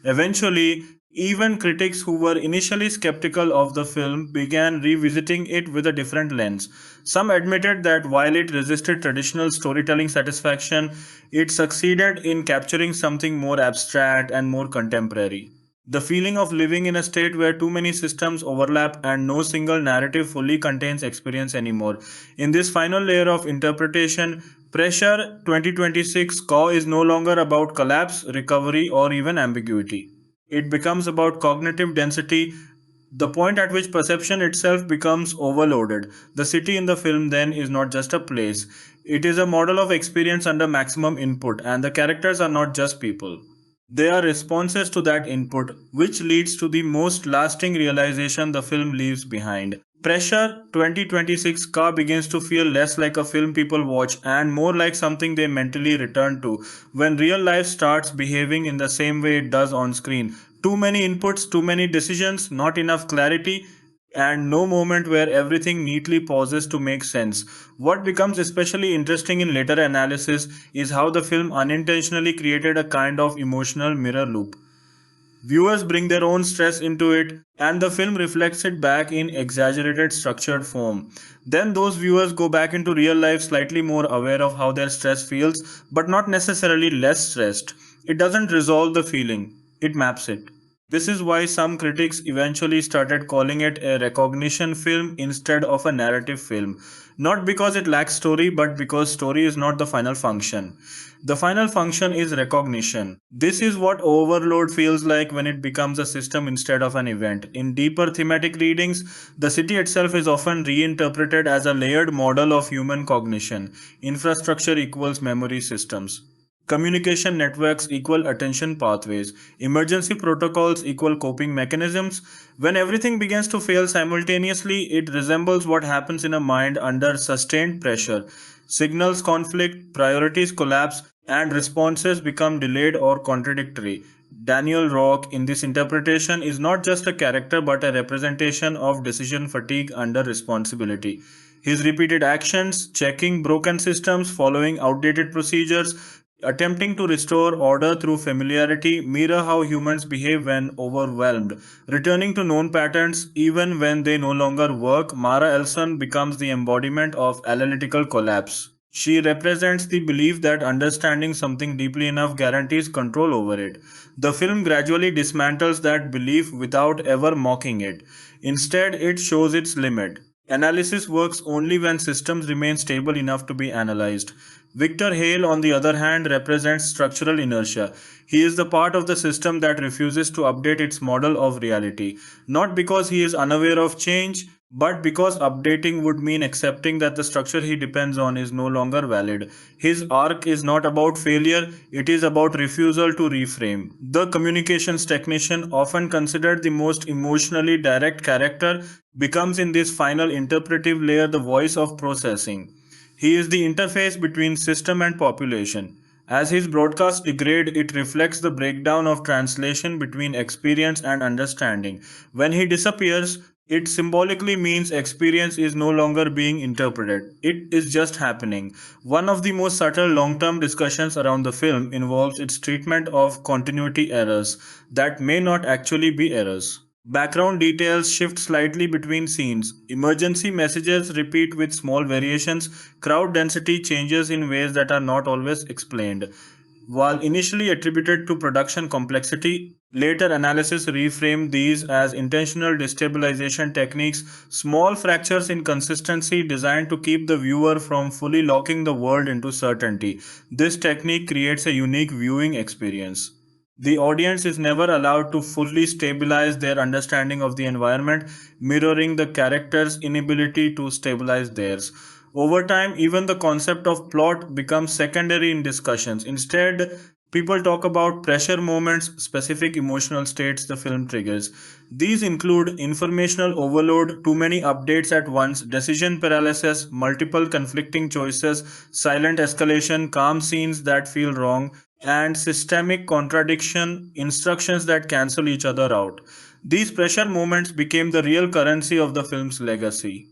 Eventually, even critics who were initially skeptical of the film began revisiting it with a different lens. Some admitted that while it resisted traditional storytelling satisfaction, it succeeded in capturing something more abstract and more contemporary. The feeling of living in a state where too many systems overlap and no single narrative fully contains experience anymore. In this final layer of interpretation, Pressure 2026 Caw is no longer about collapse, recovery, or even ambiguity. It becomes about cognitive density, the point at which perception itself becomes overloaded. The city in the film then is not just a place, it is a model of experience under maximum input, and the characters are not just people. They are responses to that input, which leads to the most lasting realization the film leaves behind. Pressure 2026 Car begins to feel less like a film people watch and more like something they mentally return to when real life starts behaving in the same way it does on screen. Too many inputs, too many decisions, not enough clarity, and no moment where everything neatly pauses to make sense. What becomes especially interesting in later analysis is how the film unintentionally created a kind of emotional mirror loop. Viewers bring their own stress into it, and the film reflects it back in exaggerated, structured form. Then those viewers go back into real life slightly more aware of how their stress feels, but not necessarily less stressed. It doesn't resolve the feeling, it maps it. This is why some critics eventually started calling it a recognition film instead of a narrative film. Not because it lacks story, but because story is not the final function. The final function is recognition. This is what overload feels like when it becomes a system instead of an event. In deeper thematic readings, the city itself is often reinterpreted as a layered model of human cognition. Infrastructure equals memory systems. Communication networks equal attention pathways. Emergency protocols equal coping mechanisms. When everything begins to fail simultaneously, it resembles what happens in a mind under sustained pressure. Signals conflict, priorities collapse, and responses become delayed or contradictory. Daniel Rock, in this interpretation, is not just a character but a representation of decision fatigue under responsibility. His repeated actions, checking broken systems, following outdated procedures, attempting to restore order through familiarity, mirror how humans behave when overwhelmed. Returning to known patterns, even when they no longer work, Mara Elson becomes the embodiment of analytical collapse. She represents the belief that understanding something deeply enough guarantees control over it. The film gradually dismantles that belief without ever mocking it. Instead, it shows its limit. Analysis works only when systems remain stable enough to be analyzed. Victor Hale, on the other hand, represents structural inertia. He is the part of the system that refuses to update its model of reality, not because he is unaware of change, but because updating would mean accepting that the structure he depends on is no longer valid. His arc is not about failure, it is about refusal to reframe. The communications technician, often considered the most emotionally direct character, becomes in this final interpretive layer the voice of processing. He is the interface between system and population. As his broadcasts degrade, it reflects the breakdown of translation between experience and understanding. When he disappears, it symbolically means experience is no longer being interpreted. It is just happening. One of the most subtle long term discussions around the film involves its treatment of continuity errors that may not actually be errors. Background details shift slightly between scenes. Emergency messages repeat with small variations. Crowd density changes in ways that are not always explained. While initially attributed to production complexity, later analysis reframed these as intentional destabilization techniques, small fractures in consistency designed to keep the viewer from fully locking the world into certainty. This technique creates a unique viewing experience. The audience is never allowed to fully stabilize their understanding of the environment, mirroring the character's inability to stabilize theirs. Over time, even the concept of plot becomes secondary in discussions. Instead, people talk about pressure moments, specific emotional states the film triggers. These include informational overload, too many updates at once, decision paralysis, multiple conflicting choices, silent escalation, calm scenes that feel wrong, and systemic contradiction, instructions that cancel each other out. These pressure moments became the real currency of the film's legacy.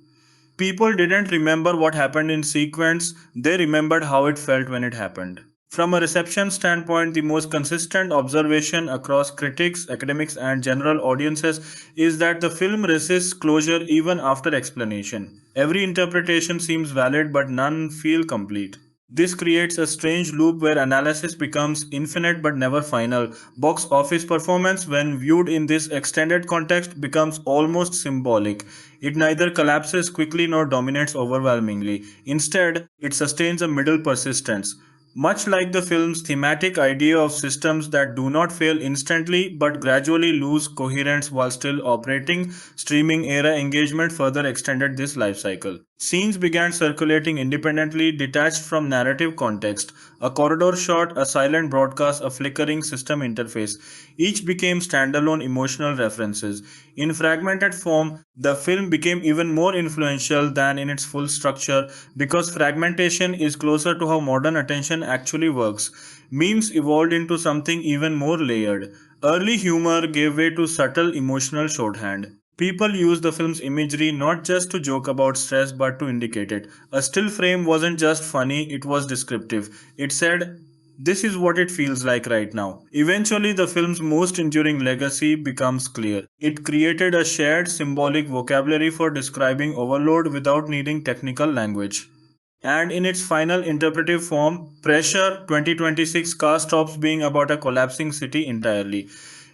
People didn't remember what happened in sequence, they remembered how it felt when it happened. From a reception standpoint, the most consistent observation across critics, academics, and general audiences is that the film resists closure even after explanation. Every interpretation seems valid, but none feel complete. This creates a strange loop where analysis becomes infinite but never final. Box office performance, when viewed in this extended context, becomes almost symbolic. It neither collapses quickly nor dominates overwhelmingly. Instead, it sustains a middle persistence. Much like the film's thematic idea of systems that do not fail instantly but gradually lose coherence while still operating, streaming era engagement further extended this life cycle. Scenes began circulating independently, detached from narrative context. A corridor shot, a silent broadcast, a flickering system interface. Each became standalone emotional references. In fragmented form, the film became even more influential than in its full structure because fragmentation is closer to how modern attention actually works. Memes evolved into something even more layered. Early humor gave way to subtle emotional shorthand. People used the film's imagery not just to joke about stress but to indicate it. A still frame wasn't just funny, it was descriptive. It said, "This is what it feels like right now." Eventually, the film's most enduring legacy becomes clear. It created a shared symbolic vocabulary for describing overload without needing technical language. And in its final interpretive form, Pressure 2026 cast stops being about a collapsing city entirely.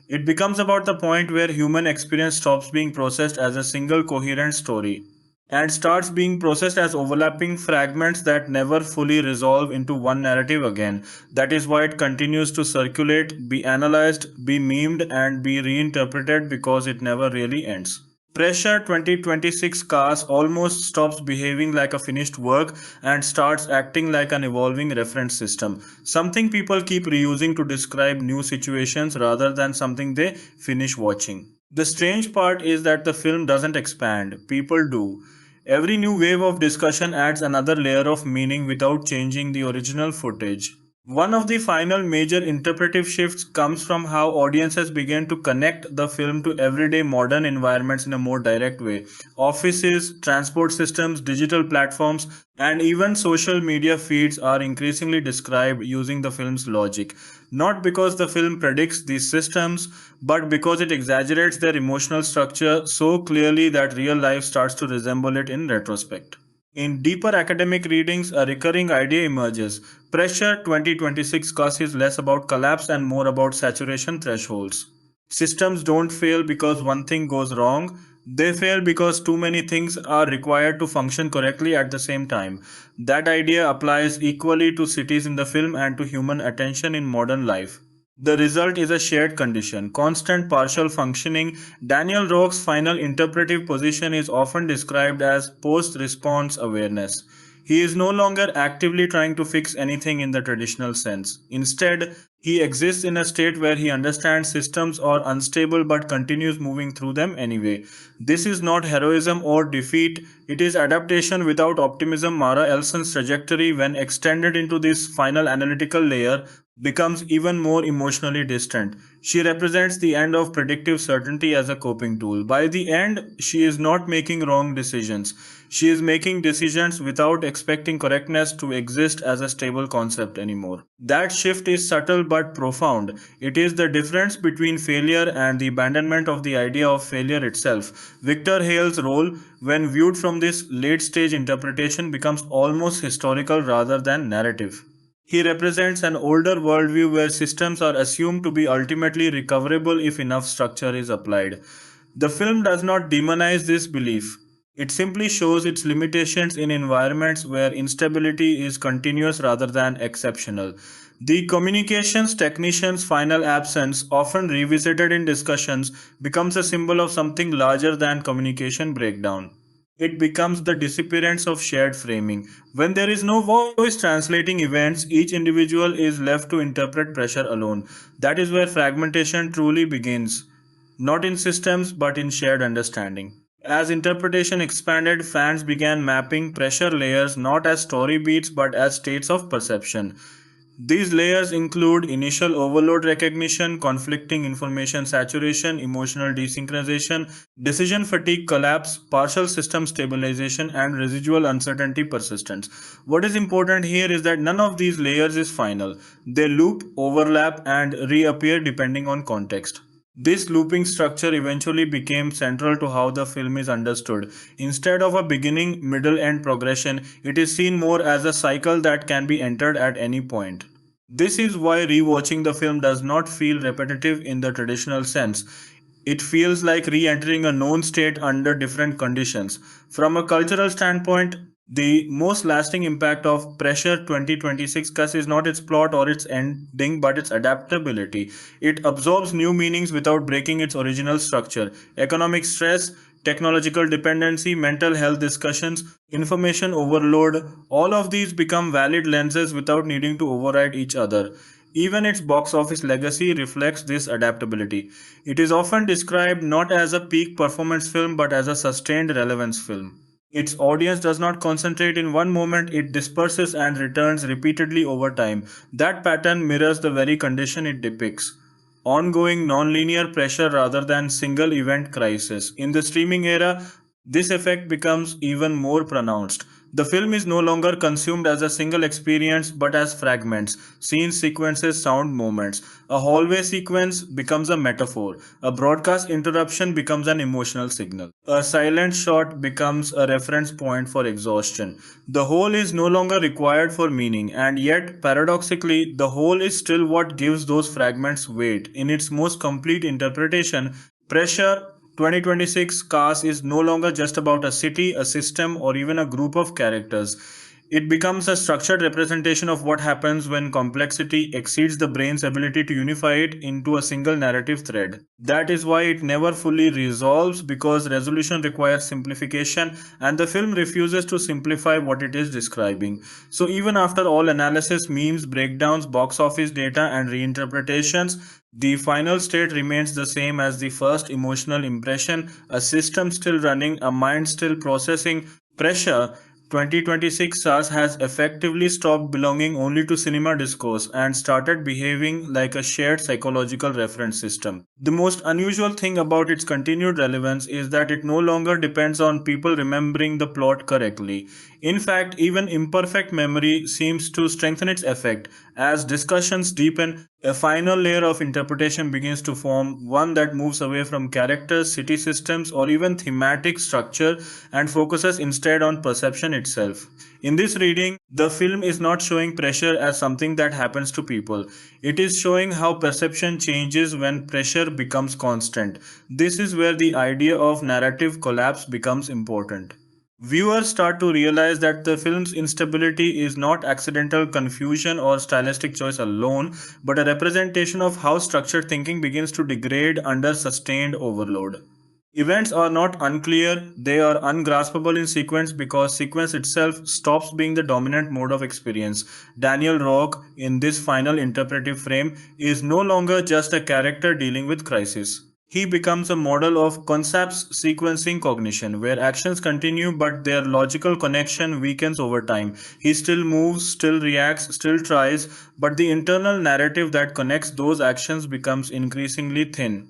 It becomes about the point where human experience stops being processed as a single coherent story and starts being processed as overlapping fragments that never fully resolve into one narrative again. That is why it continues to circulate, be analyzed, be memed, and be reinterpreted because it never really ends. Pressure 2026 cast almost stops behaving like a finished work and starts acting like an evolving reference system, something people keep reusing to describe new situations rather than something they finish watching. The strange part is that the film doesn't expand, people do. Every new wave of discussion adds another layer of meaning without changing the original footage. One of the final major interpretive shifts comes from how audiences began to connect the film to everyday modern environments in a more direct way. Offices, transport systems, digital platforms, and even social media feeds are increasingly described using the film's logic. Not because the film predicts these systems, but because it exaggerates their emotional structure so clearly that real life starts to resemble it in retrospect. In deeper academic readings, a recurring idea emerges. Pressure 2026 cause is less about collapse and more about saturation thresholds. Systems don't fail because one thing goes wrong, they fail because too many things are required to function correctly at the same time. That idea applies equally to cities in the film and to human attention in modern life. The result is a shared condition, constant partial functioning. Daniel Rock's final interpretive position is often described as post response awareness. He is no longer actively trying to fix anything in the traditional sense. Instead, he exists in a state where he understands systems are unstable but continues moving through them anyway. This is not heroism or defeat, it is adaptation without optimism. Mara Elson's trajectory, when extended into this final analytical layer, becomes even more emotionally distant. She represents the end of predictive certainty as a coping tool. By the end, she is not making wrong decisions. She is making decisions without expecting correctness to exist as a stable concept anymore. That shift is subtle but profound. It is the difference between failure and the abandonment of the idea of failure itself. Victor Hale's role, when viewed from this late stage interpretation, becomes almost historical rather than narrative. He represents an older worldview where systems are assumed to be ultimately recoverable if enough structure is applied. The film does not demonize this belief. It simply shows its limitations in environments where instability is continuous rather than exceptional. The communications technician's final absence, often revisited in discussions, becomes a symbol of something larger than communication breakdown. It becomes the disappearance of shared framing. When there is no voice translating events, each individual is left to interpret pressure alone. That is where fragmentation truly begins, not in systems but in shared understanding. As interpretation expanded, fans began mapping pressure layers not as story beats but as states of perception. These layers include initial overload recognition, conflicting information saturation, emotional desynchronization, decision fatigue collapse, partial system stabilization, and residual uncertainty persistence. What is important here is that none of these layers is final. They loop, overlap, and reappear depending on context. This looping structure eventually became central to how the film is understood. Instead of a beginning, middle, end progression, it is seen more as a cycle that can be entered at any point. This is why rewatching the film does not feel repetitive in the traditional sense. It feels like re entering a known state under different conditions. From a cultural standpoint, the most lasting impact of Pressure 2026 Cuss is not its plot or its ending, but its adaptability. It absorbs new meanings without breaking its original structure. Economic stress, technological dependency, mental health discussions, information overload, all of these become valid lenses without needing to override each other. Even its box office legacy reflects this adaptability. It is often described not as a peak performance film but as a sustained relevance film. Its audience does not concentrate in one moment, it disperses and returns repeatedly over time. That pattern mirrors the very condition it depicts: ongoing nonlinear pressure rather than single event crisis. In the streaming era, this effect becomes even more pronounced. The film is no longer consumed as a single experience but as fragments, scenes, sequences, sound moments. A hallway sequence becomes a metaphor. A broadcast interruption becomes an emotional signal. A silent shot becomes a reference point for exhaustion. The whole is no longer required for meaning, and yet, paradoxically, the whole is still what gives those fragments weight. In its most complete interpretation, Pressure 2026 cast is no longer just about a city, a system, or even a group of characters. It becomes a structured representation of what happens when complexity exceeds the brain's ability to unify it into a single narrative thread. That is why it never fully resolves, because resolution requires simplification and the film refuses to simplify what it is describing. So, even after all analysis, memes, breakdowns, box office data, and reinterpretations, the final state remains the same as the first emotional impression, a system still running, a mind still processing. Pressure 2026 SARS has effectively stopped belonging only to cinema discourse and started behaving like a shared psychological reference system. The most unusual thing about its continued relevance is that it no longer depends on people remembering the plot correctly. In fact, even imperfect memory seems to strengthen its effect. As discussions deepen, a final layer of interpretation begins to form, one that moves away from characters, city systems, or even thematic structure and focuses instead on perception itself. In this reading, the film is not showing pressure as something that happens to people. It is showing how perception changes when pressure becomes constant. This is where the idea of narrative collapse becomes important. Viewers start to realize that the film's instability is not accidental confusion or stylistic choice alone, but a representation of how structured thinking begins to degrade under sustained overload. Events are not unclear, they are ungraspable in sequence because sequence itself stops being the dominant mode of experience. Daniel Rock, in this final interpretive frame, is no longer just a character dealing with crisis. He becomes a model of concepts sequencing cognition, where actions continue but their logical connection weakens over time. He still moves, still reacts, still tries, but the internal narrative that connects those actions becomes increasingly thin.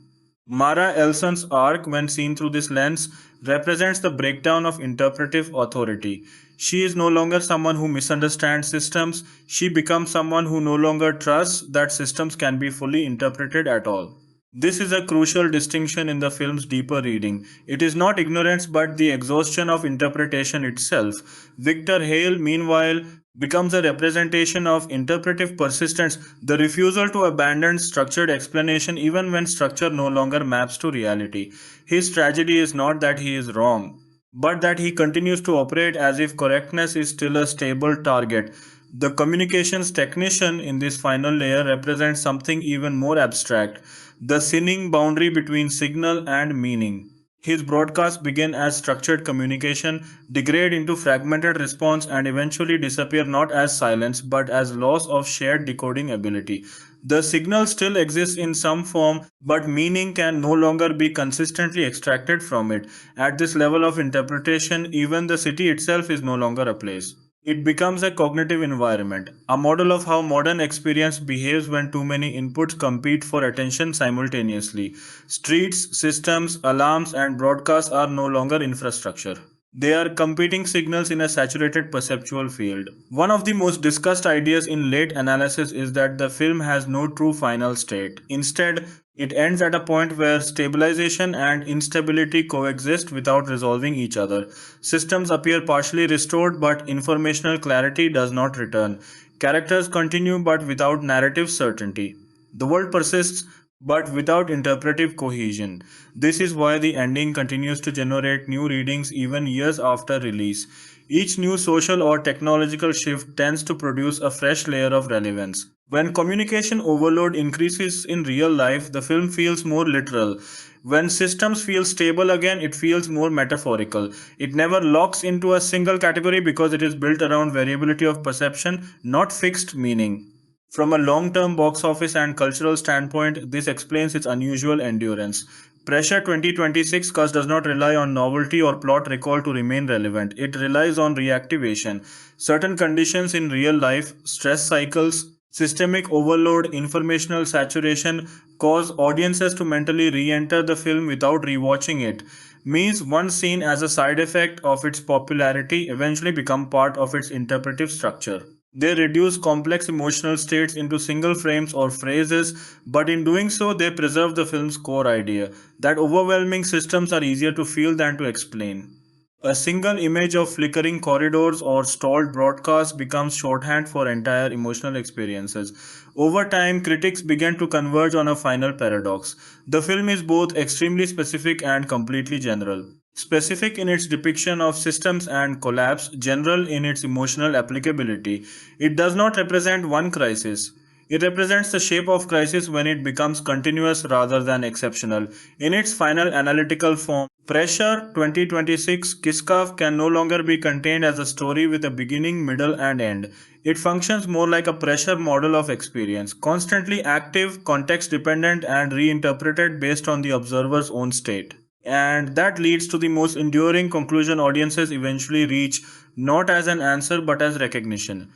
Mara Elson's arc, when seen through this lens, represents the breakdown of interpretive authority. She is no longer someone who misunderstands systems, she becomes someone who no longer trusts that systems can be fully interpreted at all. This is a crucial distinction in the film's deeper reading. It is not ignorance but the exhaustion of interpretation itself. Victor Hale, meanwhile, becomes a representation of interpretive persistence, the refusal to abandon structured explanation even when structure no longer maps to reality. His tragedy is not that he is wrong, but that he continues to operate as if correctness is still a stable target. The communications technician in this final layer represents something even more abstract, the sinning boundary between signal and meaning. His broadcasts begin as structured communication, degrade into fragmented response, and eventually disappear not as silence but as loss of shared decoding ability. The signal still exists in some form, but meaning can no longer be consistently extracted from it. At this level of interpretation, even the city itself is no longer a place. It becomes a cognitive environment, a model of how modern experience behaves when too many inputs compete for attention simultaneously. Streets, systems, alarms, and broadcasts are no longer infrastructure. They are competing signals in a saturated perceptual field. One of the most discussed ideas in late analysis is that the film has no true final state. Instead, it ends at a point where stabilization and instability coexist without resolving each other. Systems appear partially restored, but informational clarity does not return. Characters continue, but without narrative certainty. The world persists, but without interpretive cohesion. This is why the ending continues to generate new readings even years after release. Each new social or technological shift tends to produce a fresh layer of relevance. When communication overload increases in real life, the film feels more literal. When systems feel stable again, it feels more metaphorical. It never locks into a single category because it is built around variability of perception, not fixed meaning. From a long term box office and cultural standpoint, this explains its unusual endurance. Pressure 2026 cast does not rely on novelty or plot recall to remain relevant. It relies on reactivation. Certain conditions in real life, stress cycles, systemic overload, informational saturation, cause audiences to mentally re enter the film without rewatching it. means one scene as a side effect of its popularity eventually become part of its interpretive structure. They reduce complex emotional states into single frames or phrases, but in doing so, they preserve the film's core idea that overwhelming systems are easier to feel than to explain. A single image of flickering corridors or stalled broadcasts becomes shorthand for entire emotional experiences. Over time, critics began to converge on a final paradox. The film is both extremely specific and completely general. Specific in its depiction of systems and collapse, general in its emotional applicability. It does not represent one crisis. It represents the shape of crisis when it becomes continuous rather than exceptional. In its final analytical form, Pressure 2026 Kiskaf can no longer be contained as a story with a beginning, middle, and end. It functions more like a pressure model of experience, constantly active, context dependent, and reinterpreted based on the observer's own state. And that leads to the most enduring conclusion audiences eventually reach, not as an answer but as recognition.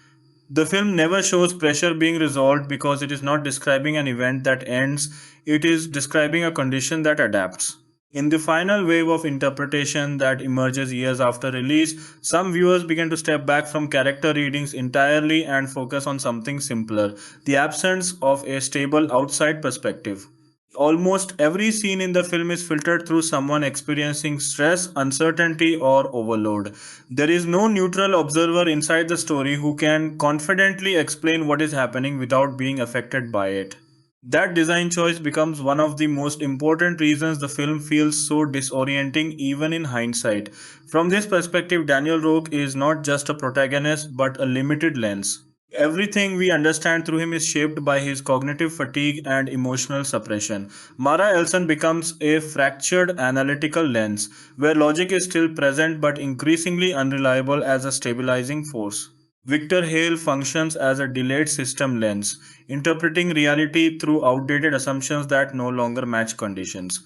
The film never shows pressure being resolved because it is not describing an event that ends, it is describing a condition that adapts. In the final wave of interpretation that emerges years after release, some viewers begin to step back from character readings entirely and focus on something simpler, the absence of a stable outside perspective. Almost every scene in the film is filtered through someone experiencing stress, uncertainty, or overload. There is no neutral observer inside the story who can confidently explain what is happening without being affected by it. That design choice becomes one of the most important reasons the film feels so disorienting even in hindsight. From this perspective, Daniel Roque is not just a protagonist but a limited lens. Everything we understand through him is shaped by his cognitive fatigue and emotional suppression. Mara Elson becomes a fractured analytical lens, where logic is still present but increasingly unreliable as a stabilizing force. Victor Hale functions as a delayed system lens, interpreting reality through outdated assumptions that no longer match conditions.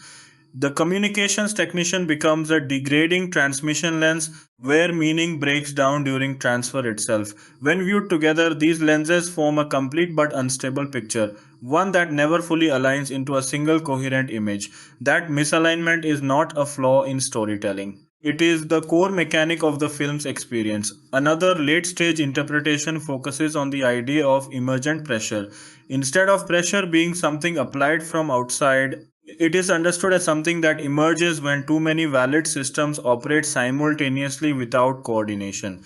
The communications technician becomes a degrading transmission lens where meaning breaks down during transfer itself. When viewed together, these lenses form a complete but unstable picture, one that never fully aligns into a single coherent image. That misalignment is not a flaw in storytelling. It is the core mechanic of the film's experience. Another late stage interpretation focuses on the idea of emergent pressure. Instead of pressure being something applied from outside, it is understood as something that emerges when too many valid systems operate simultaneously without coordination.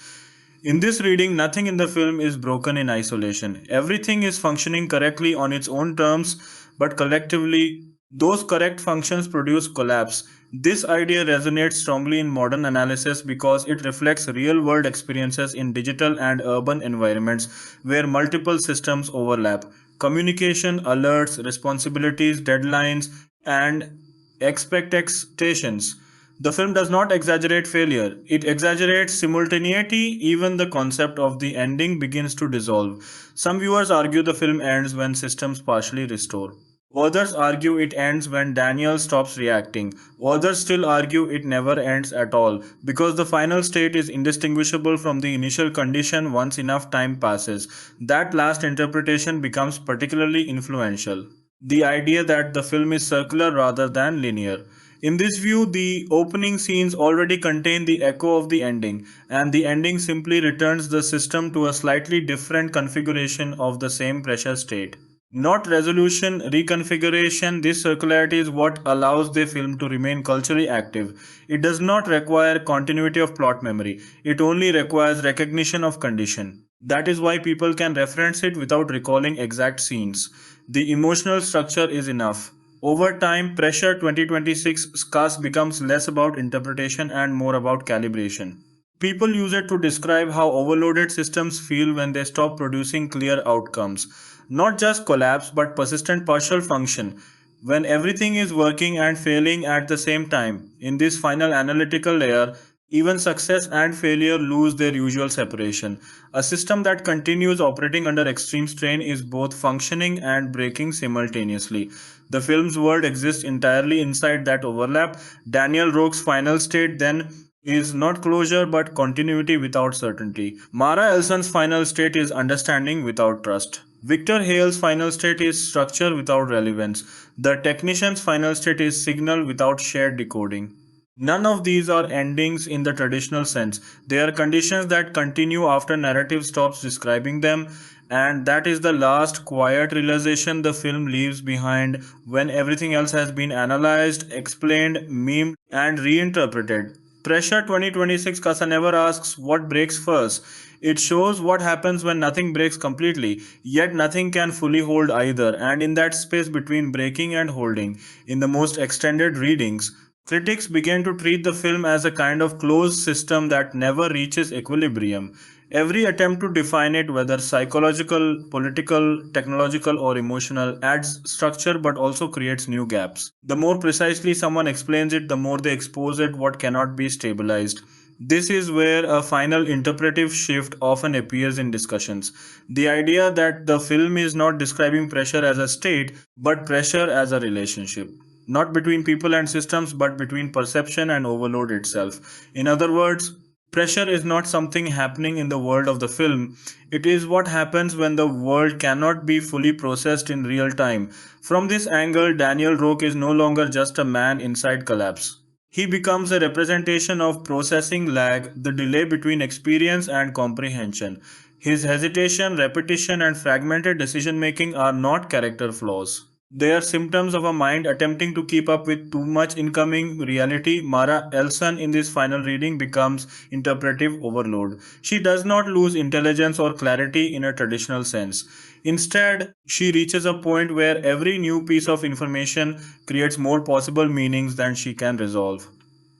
In this reading, nothing in the film is broken in isolation. Everything is functioning correctly on its own terms, but collectively, those correct functions produce collapse. This idea resonates strongly in modern analysis because it reflects real world experiences in digital and urban environments where multiple systems overlap. Communication, alerts, responsibilities, deadlines, and expectations. The film does not exaggerate failure, it exaggerates simultaneity. Even the concept of the ending begins to dissolve. Some viewers argue the film ends when systems partially restore. Others argue it ends when Daniel stops reacting. Others still argue it never ends at all because the final state is indistinguishable from the initial condition once enough time passes. That last interpretation becomes particularly influential. The idea that the film is circular rather than linear. In this view, the opening scenes already contain the echo of the ending, and the ending simply returns the system to a slightly different configuration of the same pressure state. Not resolution, reconfiguration, this circularity is what allows the film to remain culturally active. It does not require continuity of plot memory, it only requires recognition of condition. That is why people can reference it without recalling exact scenes. The emotional structure is enough. Over time, Pressure 2026 cast becomes less about interpretation and more about calibration. People use it to describe how overloaded systems feel when they stop producing clear outcomes. Not just collapse, but persistent partial function. When everything is working and failing at the same time. In this final analytical layer, even success and failure lose their usual separation. A system that continues operating under extreme strain is both functioning and breaking simultaneously. The film's world exists entirely inside that overlap. Daniel Roque's final state then is not closure but continuity without certainty. Mara Elson's final state is understanding without trust. Victor Hale's final state is structure without relevance. The technician's final state is signal without shared decoding. None of these are endings in the traditional sense. They are conditions that continue after narrative stops describing them, and that is the last quiet realization the film leaves behind when everything else has been analyzed, explained, memed, and reinterpreted. Pressure 2026 Casa never asks what breaks first. It shows what happens when nothing breaks completely, yet nothing can fully hold either, and in that space between breaking and holding, in the most extended readings, critics began to treat the film as a kind of closed system that never reaches equilibrium. Every attempt to define it, whether psychological, political, technological, or emotional, adds structure but also creates new gaps. The more precisely someone explains it, the more they expose it what cannot be stabilized. This is where a final interpretive shift often appears in discussions. The idea that the film is not describing pressure as a state, but pressure as a relationship. Not between people and systems, but between perception and overload itself. In other words, pressure is not something happening in the world of the film, it is what happens when the world cannot be fully processed in real time. From this angle, Daniel Roque is no longer just a man inside collapse. He becomes a representation of processing lag, the delay between experience and comprehension. His hesitation, repetition, and fragmented decision making are not character flaws. They are symptoms of a mind attempting to keep up with too much incoming reality. Mara Elson in this final reading becomes interpretive overload. She does not lose intelligence or clarity in a traditional sense. Instead, she reaches a point where every new piece of information creates more possible meanings than she can resolve.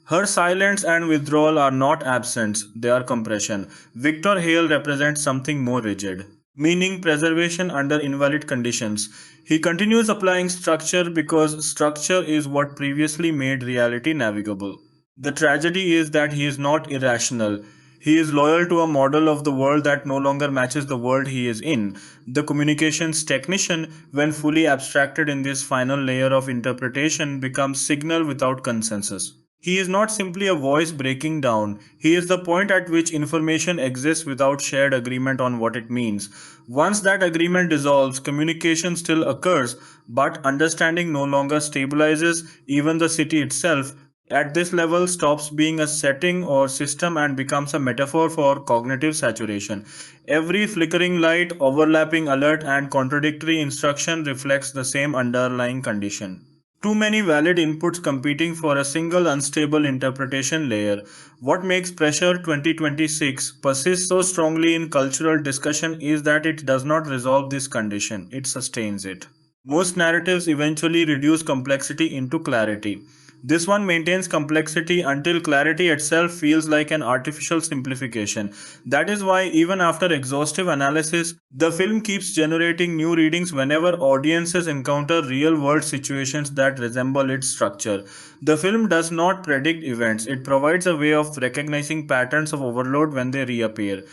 Her silence and withdrawal are not absence, they are compression. Victor Hale represents something more rigid, meaning preservation under invalid conditions. He continues applying structure because structure is what previously made reality navigable. The tragedy is that he is not irrational. He is loyal to a model of the world that no longer matches the world he is in. The communications technician, when fully abstracted in this final layer of interpretation, becomes signal without consensus. He is not simply a voice breaking down, he is the point at which information exists without shared agreement on what it means. Once that agreement dissolves, communication still occurs, but understanding no longer stabilizes. Even the city itself, at this level, stops being a setting or system and becomes a metaphor for cognitive saturation. Every flickering light, overlapping alert, and contradictory instruction reflects the same underlying condition. Too many valid inputs competing for a single unstable interpretation layer. What makes Pressure 2026 persist so strongly in cultural discussion is that it does not resolve this condition, it sustains it. Most narratives eventually reduce complexity into clarity. This one maintains complexity until clarity itself feels like an artificial simplification. That is why, even after exhaustive analysis, the film keeps generating new readings whenever audiences encounter real world situations that resemble its structure. The film does not predict events, it provides a way of recognizing patterns of overload when they reappear.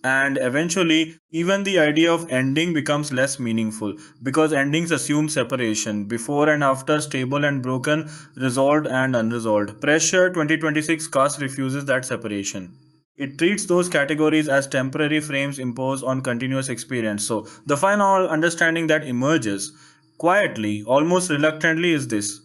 And eventually, even the idea of ending becomes less meaningful because endings assume separation before and after, stable and broken, resolved and unresolved. Pressure 2026 cast refuses that separation. It treats those categories as temporary frames imposed on continuous experience. So, the final understanding that emerges quietly, almost reluctantly, is this: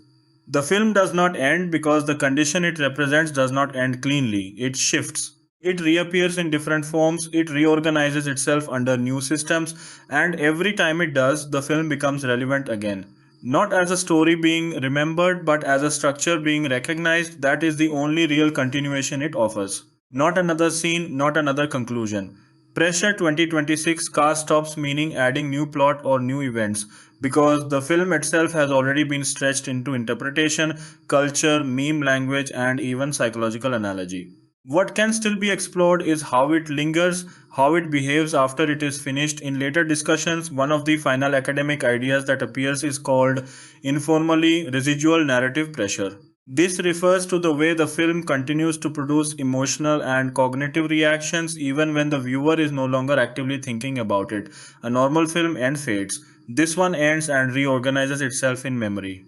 the film does not end because the condition it represents does not end cleanly. It shifts. It reappears in different forms, it reorganizes itself under new systems, and every time it does, the film becomes relevant again. Not as a story being remembered, but as a structure being recognized. That is the only real continuation it offers. Not another scene, not another conclusion. Pressure 2026 cast stops meaning adding new plot or new events because the film itself has already been stretched into interpretation, culture, meme language, and even psychological analogy. What can still be explored is how it lingers, how it behaves after it is finished. In later discussions, one of the final academic ideas that appears is called informally residual narrative pressure. This refers to the way the film continues to produce emotional and cognitive reactions even when the viewer is no longer actively thinking about it. A normal film end fades. This one ends and reorganizes itself in memory.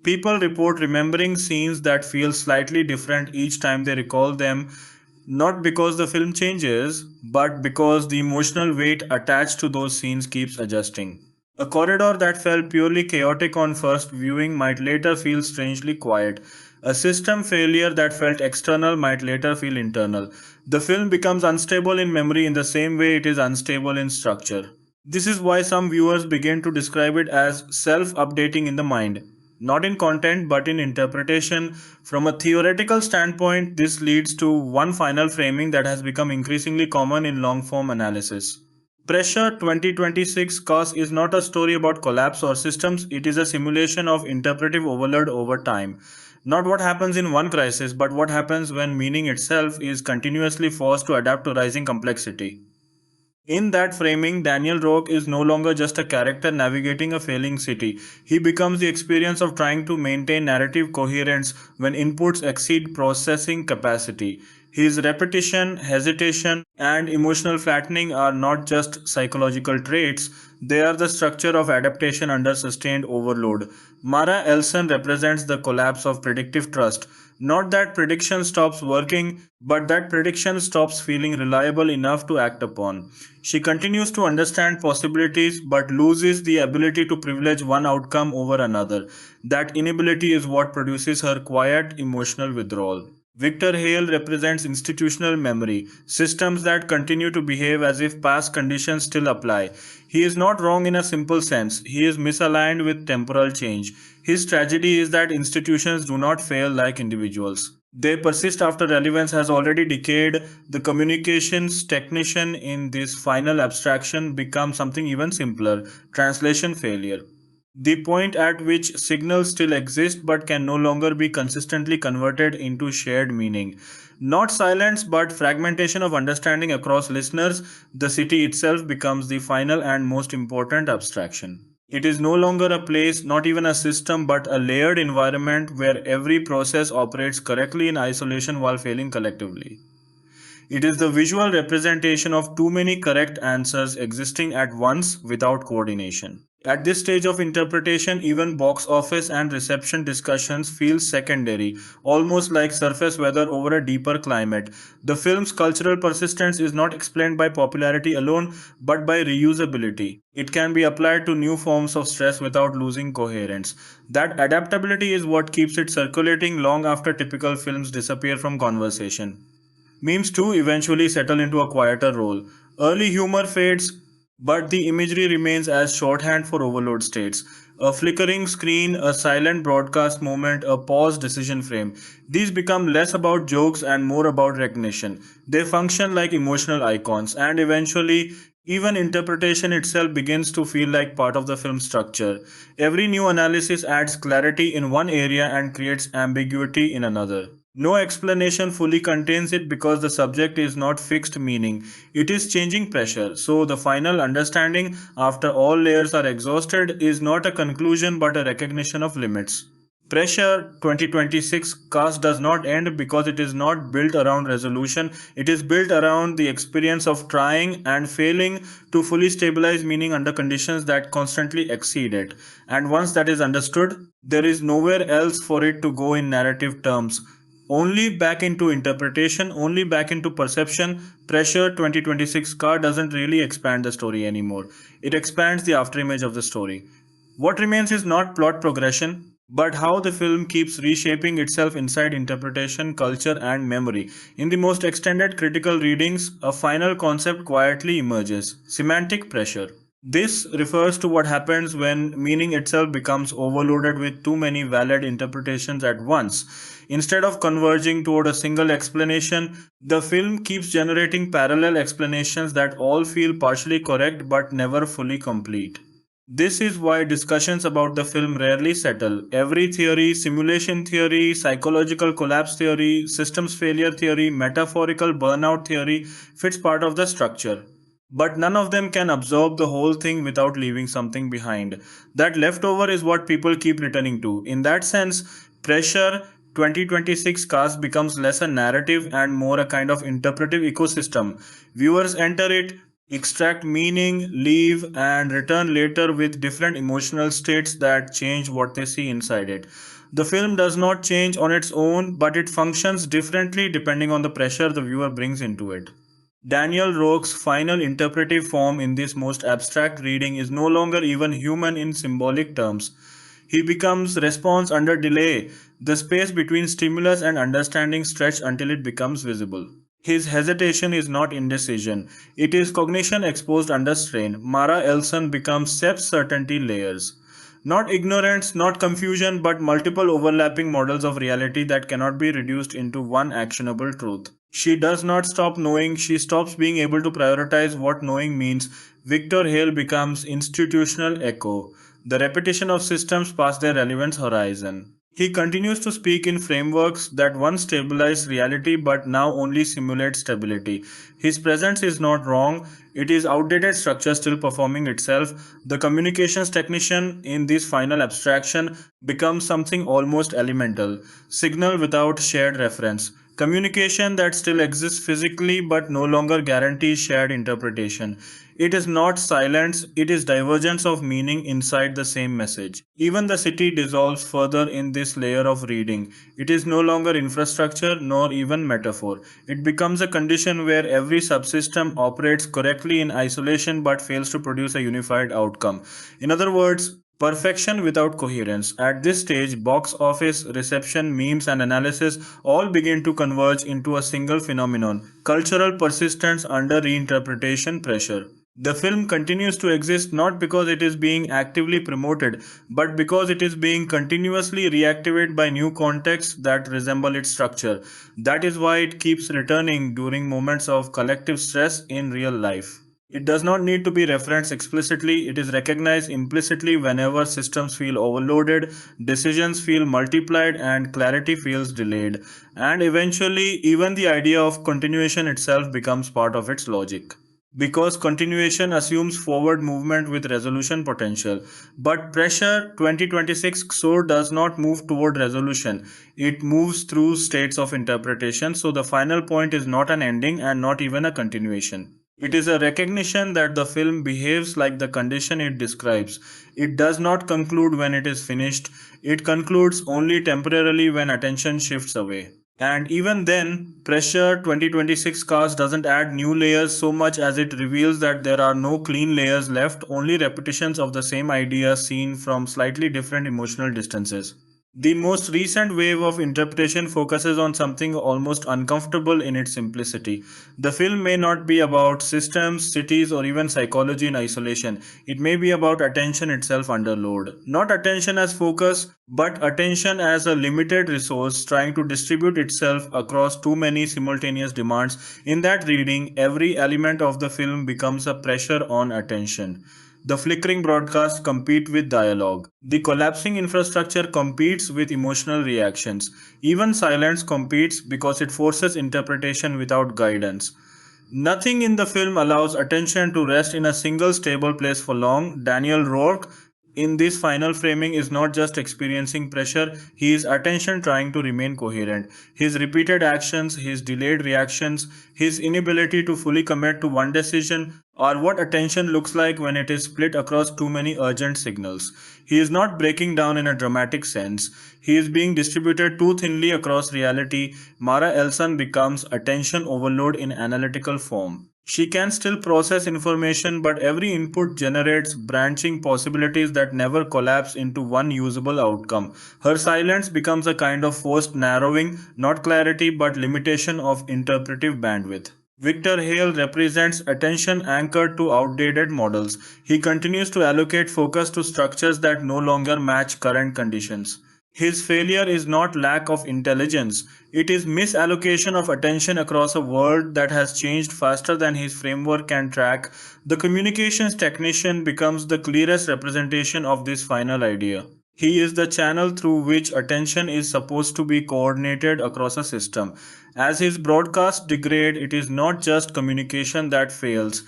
People report remembering scenes that feel slightly different each time they recall them, not because the film changes, but because the emotional weight attached to those scenes keeps adjusting. A corridor that felt purely chaotic on first viewing might later feel strangely quiet. A system failure that felt external might later feel internal. The film becomes unstable in memory in the same way it is unstable in structure. This is why some viewers begin to describe it as self updating in the mind. Not in content but in interpretation. From a theoretical standpoint, this leads to one final framing that has become increasingly common in long form analysis. Pressure 2026 cause is not a story about collapse or systems, it is a simulation of interpretive overload over time. Not what happens in one crisis, but what happens when meaning itself is continuously forced to adapt to rising complexity. In that framing, Daniel Roque is no longer just a character navigating a failing city. He becomes the experience of trying to maintain narrative coherence when inputs exceed processing capacity. His repetition, hesitation, and emotional flattening are not just psychological traits, they are the structure of adaptation under sustained overload. Mara Elson represents the collapse of predictive trust. Not that prediction stops working, but that prediction stops feeling reliable enough to act upon. She continues to understand possibilities but loses the ability to privilege one outcome over another. That inability is what produces her quiet emotional withdrawal. Victor Hale represents institutional memory, systems that continue to behave as if past conditions still apply. He is not wrong in a simple sense, he is misaligned with temporal change. His tragedy is that institutions do not fail like individuals. They persist after relevance has already decayed. The communications technician in this final abstraction becomes something even simpler: translation failure. The point at which signals still exist but can no longer be consistently converted into shared meaning. Not silence but fragmentation of understanding across listeners, the city itself becomes the final and most important abstraction. It is no longer a place, not even a system, but a layered environment where every process operates correctly in isolation while failing collectively. It is the visual representation of too many correct answers existing at once without coordination. At this stage of interpretation, even box office and reception discussions feel secondary, almost like surface weather over a deeper climate. The film's cultural persistence is not explained by popularity alone, but by reusability. It can be applied to new forms of stress without losing coherence. That adaptability is what keeps it circulating long after typical films disappear from conversation. Memes too eventually settle into a quieter role. Early humor fades, but the imagery remains as shorthand for overload states. A flickering screen, a silent broadcast moment, a paused decision frame. These become less about jokes and more about recognition. They function like emotional icons, and eventually, even interpretation itself begins to feel like part of the film structure. Every new analysis adds clarity in one area and creates ambiguity in another. No explanation fully contains it because the subject is not fixed meaning, it is changing pressure. So, the final understanding, after all layers are exhausted, is not a conclusion but a recognition of limits. Pressure 2026 cast does not end because it is not built around resolution, it is built around the experience of trying and failing to fully stabilize meaning under conditions that constantly exceed it. And once that is understood, there is nowhere else for it to go in narrative terms. Only back into interpretation, only back into perception. Pressure 2026 car doesn't really expand the story anymore. It expands the afterimage of the story. What remains is not plot progression, but how the film keeps reshaping itself inside interpretation, culture, and memory. In the most extended critical readings, a final concept quietly emerges: semantic pressure. This refers to what happens when meaning itself becomes overloaded with too many valid interpretations at once. Instead of converging toward a single explanation, the film keeps generating parallel explanations that all feel partially correct but never fully complete. This is why discussions about the film rarely settle. Every theory, simulation theory, psychological collapse theory, systems failure theory, metaphorical burnout theory fits part of the structure. But none of them can absorb the whole thing without leaving something behind. That leftover is what people keep returning to. In that sense, Pressure 2026 cast becomes less a narrative and more a kind of interpretive ecosystem. Viewers enter it, extract meaning, leave, and return later with different emotional states that change what they see inside it. The film does not change on its own, but it functions differently depending on the pressure the viewer brings into it. Daniel Roque's final interpretive form in this most abstract reading is no longer even human in symbolic terms. He becomes response under delay, the space between stimulus and understanding stretched until it becomes visible. His hesitation is not indecision, it is cognition exposed under strain. Mara Elson becomes self certainty layers. Not ignorance, not confusion, but multiple overlapping models of reality that cannot be reduced into one actionable truth. She does not stop knowing, she stops being able to prioritize what knowing means. Victor Hale becomes institutional echo, the repetition of systems past their relevance horizon. He continues to speak in frameworks that once stabilized reality but now only simulate stability. His presence is not wrong, it is outdated structure still performing itself. The communications technician in this final abstraction becomes something almost elemental, signal without shared reference. Communication that still exists physically but no longer guarantees shared interpretation. It is not silence, it is divergence of meaning inside the same message. Even the city dissolves further in this layer of reading. It is no longer infrastructure nor even metaphor. It becomes a condition where every subsystem operates correctly in isolation but fails to produce a unified outcome. In other words, perfection without coherence. At this stage, box office, reception, memes, and analysis all begin to converge into a single phenomenon cultural persistence under reinterpretation pressure. The film continues to exist not because it is being actively promoted, but because it is being continuously reactivated by new contexts that resemble its structure. That is why it keeps returning during moments of collective stress in real life. It does not need to be referenced explicitly, it is recognized implicitly whenever systems feel overloaded, decisions feel multiplied, and clarity feels delayed. And eventually, even the idea of continuation itself becomes part of its logic. Because continuation assumes forward movement with resolution potential. But Pressure 2026 so does not move toward resolution, it moves through states of interpretation, so the final point is not an ending and not even a continuation. It is a recognition that the film behaves like the condition it describes. It does not conclude when it is finished, it concludes only temporarily when attention shifts away. And even then, Pressure 2026 cast doesn't add new layers so much as it reveals that there are no clean layers left, only repetitions of the same idea seen from slightly different emotional distances. The most recent wave of interpretation focuses on something almost uncomfortable in its simplicity. The film may not be about systems, cities, or even psychology in isolation. It may be about attention itself under load. Not attention as focus, but attention as a limited resource trying to distribute itself across too many simultaneous demands. In that reading, every element of the film becomes a pressure on attention. The flickering broadcasts compete with dialogue. The collapsing infrastructure competes with emotional reactions. Even silence competes because it forces interpretation without guidance. Nothing in the film allows attention to rest in a single stable place for long. Daniel Rourke in this final framing is not just experiencing pressure, he is attention trying to remain coherent. His repeated actions, his delayed reactions, his inability to fully commit to one decision are what attention looks like when it is split across too many urgent signals. He is not breaking down in a dramatic sense. He is being distributed too thinly across reality. Mara Elson becomes attention overload in analytical form. She can still process information, but every input generates branching possibilities that never collapse into one usable outcome. Her silence becomes a kind of forced narrowing, not clarity but limitation of interpretive bandwidth. Victor Hale represents attention anchored to outdated models. He continues to allocate focus to structures that no longer match current conditions. His failure is not lack of intelligence, it is misallocation of attention across a world that has changed faster than his framework can track. The communications technician becomes the clearest representation of this final idea. He is the channel through which attention is supposed to be coordinated across a system. As his broadcasts degrade, it is not just communication that fails,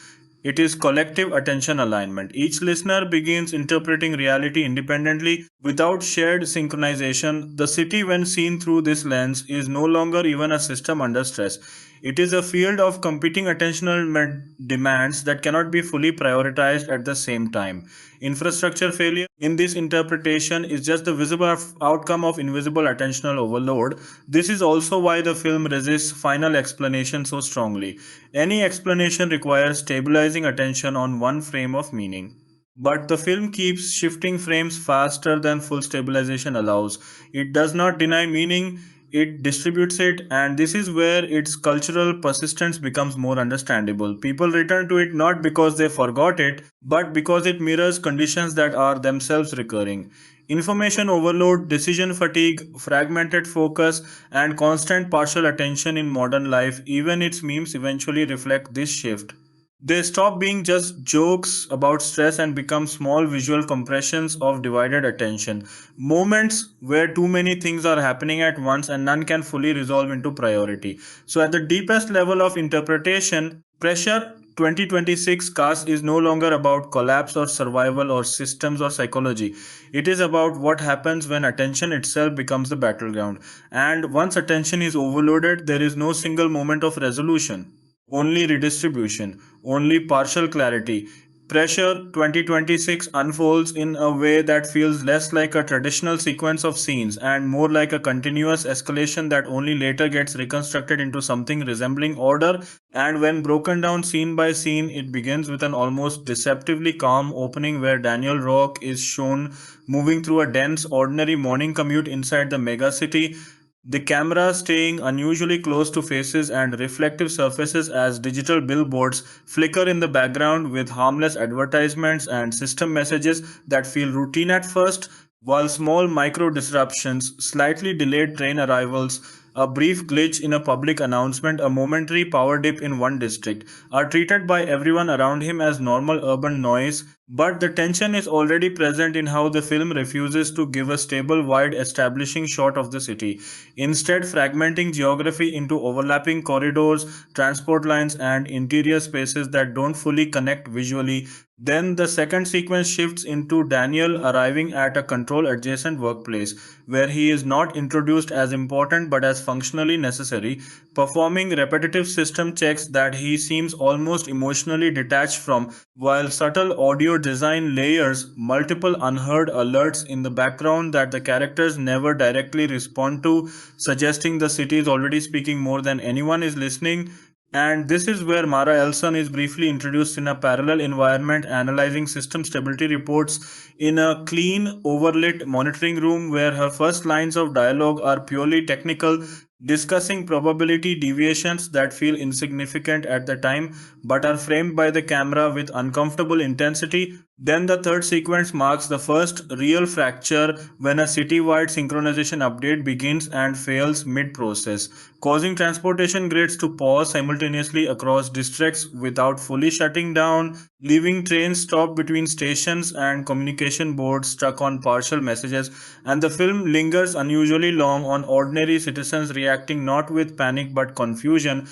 it is collective attention alignment. Each listener begins interpreting reality independently without shared synchronization. The city, when seen through this lens, is no longer even a system under stress. It is a field of competing attentional demands that cannot be fully prioritized at the same time. Infrastructure failure in this interpretation is just the visible outcome of invisible attentional overload. This is also why the film resists final explanation so strongly. Any explanation requires stabilizing attention on one frame of meaning. But the film keeps shifting frames faster than full stabilization allows. It does not deny meaning, it distributes it, and this is where its cultural persistence becomes more understandable. People return to it not because they forgot it, but because it mirrors conditions that are themselves recurring. Information overload, decision fatigue, fragmented focus, and constant partial attention in modern life, even its memes eventually reflect this shift. They stop being just jokes about stress and become small visual compressions of divided attention. Moments where too many things are happening at once and none can fully resolve into priority. So, at the deepest level of interpretation, Pressure 2026 cast is no longer about collapse or survival or systems or psychology. It is about what happens when attention itself becomes the battleground. And once attention is overloaded, there is no single moment of resolution, only redistribution, only partial clarity. Pressure 2026 unfolds in a way that feels less like a traditional sequence of scenes and more like a continuous escalation that only later gets reconstructed into something resembling order. And when broken down scene by scene, it begins with an almost deceptively calm opening where Daniel Rock is shown moving through a dense, ordinary morning commute inside the megacity, the camera staying unusually close to faces and reflective surfaces as digital billboards flicker in the background with harmless advertisements and system messages that feel routine at first, while small micro disruptions, slightly delayed train arrivals, a brief glitch in a public announcement, a momentary power dip in one district, are treated by everyone around him as normal urban noise, but the tension is already present in how the film refuses to give a stable, wide, establishing shot of the city, instead, fragmenting geography into overlapping corridors, transport lines, and interior spaces that don't fully connect visually. Then the second sequence shifts into Daniel arriving at a control adjacent workplace, where he is not introduced as important but as functionally necessary, performing repetitive system checks that he seems almost emotionally detached from, while subtle audio design layers multiple unheard alerts in the background that the characters never directly respond to, suggesting the city is already speaking more than anyone is listening. And this is where Mara Elson is briefly introduced in a parallel environment, analyzing system stability reports in a clean, overlit monitoring room where her first lines of dialogue are purely technical, discussing probability deviations that feel insignificant at the time but are framed by the camera with uncomfortable intensity. Then the third sequence marks the first real fracture when a citywide synchronization update begins and fails mid process, causing transportation grids to pause simultaneously across districts without fully shutting down, leaving trains stopped between stations and communication boards stuck on partial messages. And the film lingers unusually long on ordinary citizens reacting not with panic but confusion,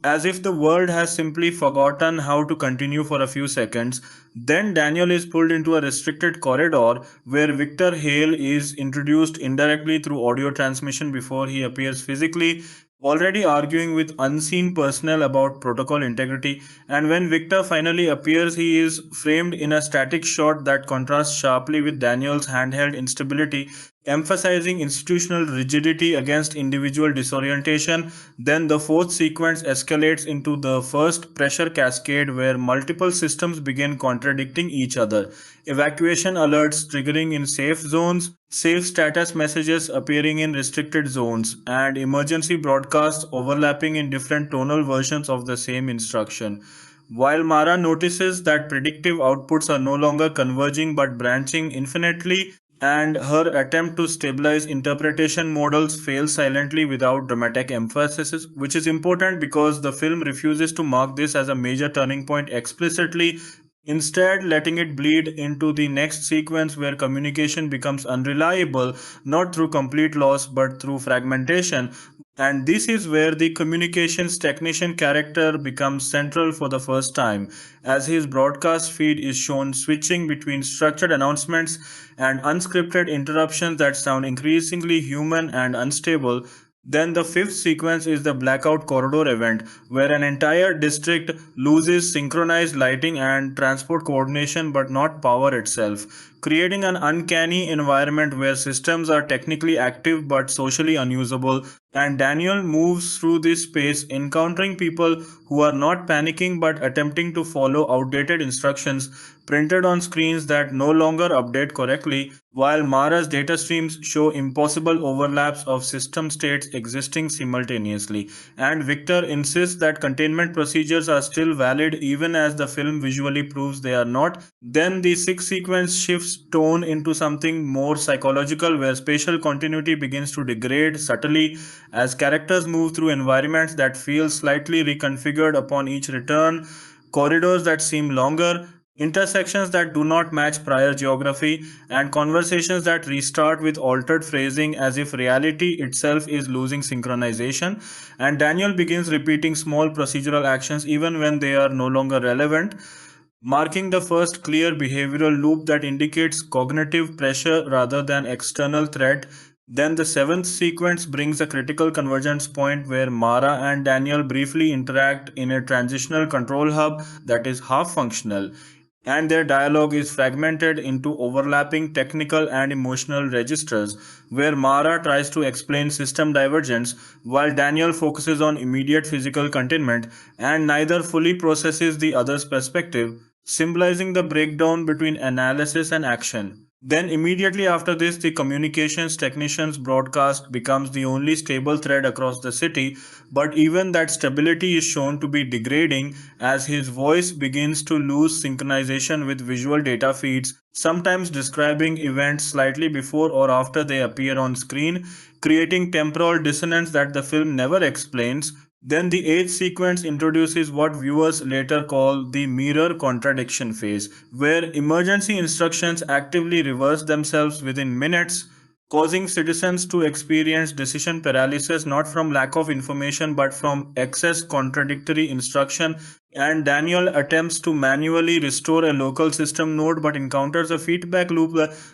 as if the world has simply forgotten how to continue for a few seconds. Then Daniel is pulled into a restricted corridor where Victor Hale is introduced indirectly through audio transmission before he appears physically, already arguing with unseen personnel about protocol integrity. And when Victor finally appears, he is framed in a static shot that contrasts sharply with Daniel's handheld instability, emphasizing institutional rigidity against individual disorientation. Then the fourth sequence escalates into the first pressure cascade where multiple systems begin contradicting each other. Evacuation alerts triggering in safe zones, safe status messages appearing in restricted zones, and emergency broadcasts overlapping in different tonal versions of the same instruction. While Mara notices that predictive outputs are no longer converging but branching infinitely, and her attempt to stabilize interpretation models fails silently without dramatic emphasis, which is important because the film refuses to mark this as a major turning point explicitly, instead letting it bleed into the next sequence where communication becomes unreliable, not through complete loss but through fragmentation. And this is where the communications technician character becomes central for the first time, as his broadcast feed is shown switching between structured announcements and unscripted interruptions that sound increasingly human and unstable. Then the fifth sequence is the blackout corridor event, where an entire district loses synchronized lighting and transport coordination but not power itself, creating an uncanny environment where systems are technically active but socially unusable. And Daniel moves through this space, encountering people who are not panicking but attempting to follow outdated instructions printed on screens that no longer update correctly, while Mara's data streams show impossible overlaps of system states existing simultaneously. And Victor insists that containment procedures are still valid even as the film visually proves they are not. Then the sixth sequence shifts tone into something more psychological, where spatial continuity begins to degrade subtly as characters move through environments that feel slightly reconfigured upon each return, corridors that seem longer, intersections that do not match prior geography, and conversations that restart with altered phrasing as if reality itself is losing synchronization. And Daniel begins repeating small procedural actions even when they are no longer relevant, marking the first clear behavioral loop that indicates cognitive pressure rather than external threat. Then the seventh sequence brings a critical convergence point where Mara and Daniel briefly interact in a transitional control hub that is half functional, and their dialogue is fragmented into overlapping technical and emotional registers, where Mara tries to explain system divergence while Daniel focuses on immediate physical containment, and neither fully processes the other's perspective, symbolizing the breakdown between analysis and action. Then, immediately after this, the communications technician's broadcast becomes the only stable thread across the city, but even that stability is shown to be degrading as his voice begins to lose synchronization with visual data feeds, sometimes describing events slightly before or after they appear on screen, creating temporal dissonance that the film never explains. Then the eighth sequence introduces what viewers later call the mirror contradiction phase, where emergency instructions actively reverse themselves within minutes, causing citizens to experience decision paralysis not from lack of information but from excess contradictory instruction. And Daniel attempts to manually restore a local system node but encounters a feedback loop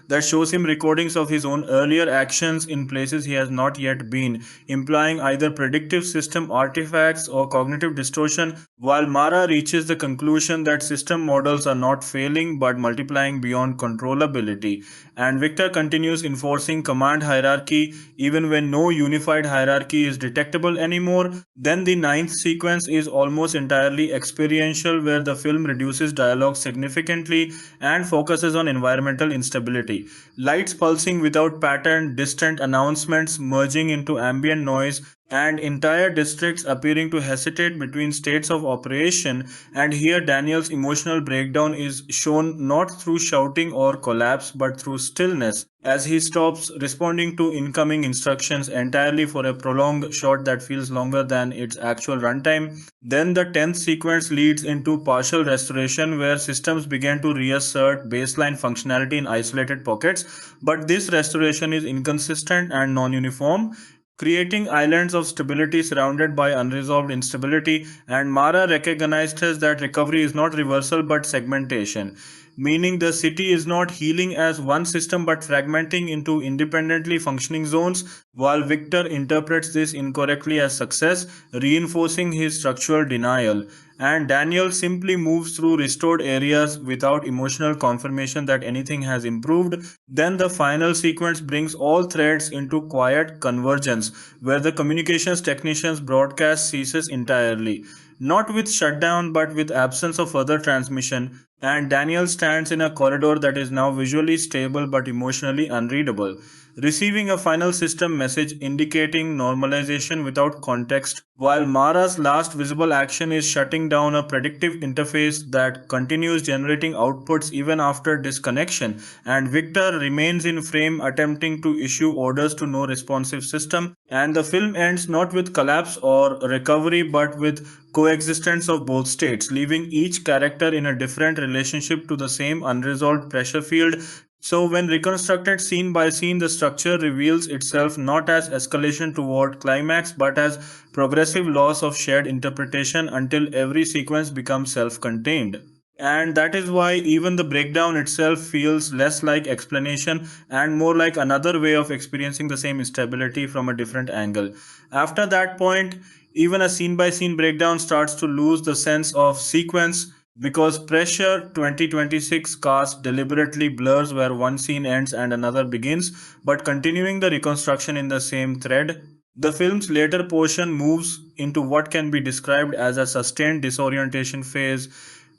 that shows him recordings of his own earlier actions in places he has not yet been, implying either predictive system artifacts or cognitive distortion, while Mara reaches the conclusion that system models are not failing but multiplying beyond controllability. And Victor continues enforcing command hierarchy even when no unified hierarchy is detectable anymore. Then the ninth sequence is almost entirely experiential, where the film reduces dialogue significantly and focuses on environmental instability. Lights pulsing without pattern, distant announcements merging into ambient noise, and entire districts appearing to hesitate between states of operation. And here Daniel's emotional breakdown is shown not through shouting or collapse but through stillness, as he stops responding to incoming instructions entirely for a prolonged shot that feels longer than its actual runtime. Then the 10th sequence leads into partial restoration, where systems begin to reassert baseline functionality in isolated pockets, but this restoration is inconsistent and non-uniform, creating islands of stability surrounded by unresolved instability. And Mara recognizes that recovery is not reversal but segmentation, meaning the city is not healing as one system but fragmenting into independently functioning zones, while Victor interprets this incorrectly as success, reinforcing his structural denial. And Daniel simply moves through restored areas without emotional confirmation that anything has improved. Then the final sequence brings all threads into quiet convergence, where the communications technician's broadcast ceases entirely, not with shutdown but with absence of further transmission, and Daniel stands in a corridor that is now visually stable but emotionally unreadable, receiving a final system message indicating normalization without context, while Mara's last visible action is shutting down a predictive interface that continues generating outputs even after disconnection, and Victor remains in frame attempting to issue orders to no responsive system. And the film ends not with collapse or recovery but with coexistence of both states, leaving each character in a different relationship to the same unresolved pressure field. So, when reconstructed scene by scene, the structure reveals itself not as escalation toward climax but as progressive loss of shared interpretation until every sequence becomes self contained. And that is why even the breakdown itself feels less like explanation and more like another way of experiencing the same instability from a different angle. After that point, even a scene by scene breakdown starts to lose the sense of sequence because Pressure 2026 cast deliberately blurs where one scene ends and another begins, but continuing the reconstruction in the same thread. The film's later portion moves into what can be described as a sustained disorientation phase,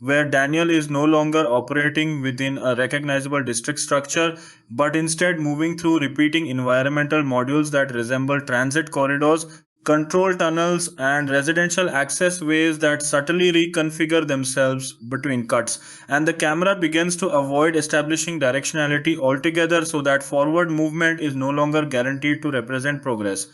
where Daniel is no longer operating within a recognizable district structure, but instead moving through repeating environmental modules that resemble transit corridors, control tunnels, and residential access ways that subtly reconfigure themselves between cuts. And the camera begins to avoid establishing directionality altogether so that forward movement is no longer guaranteed to represent progress.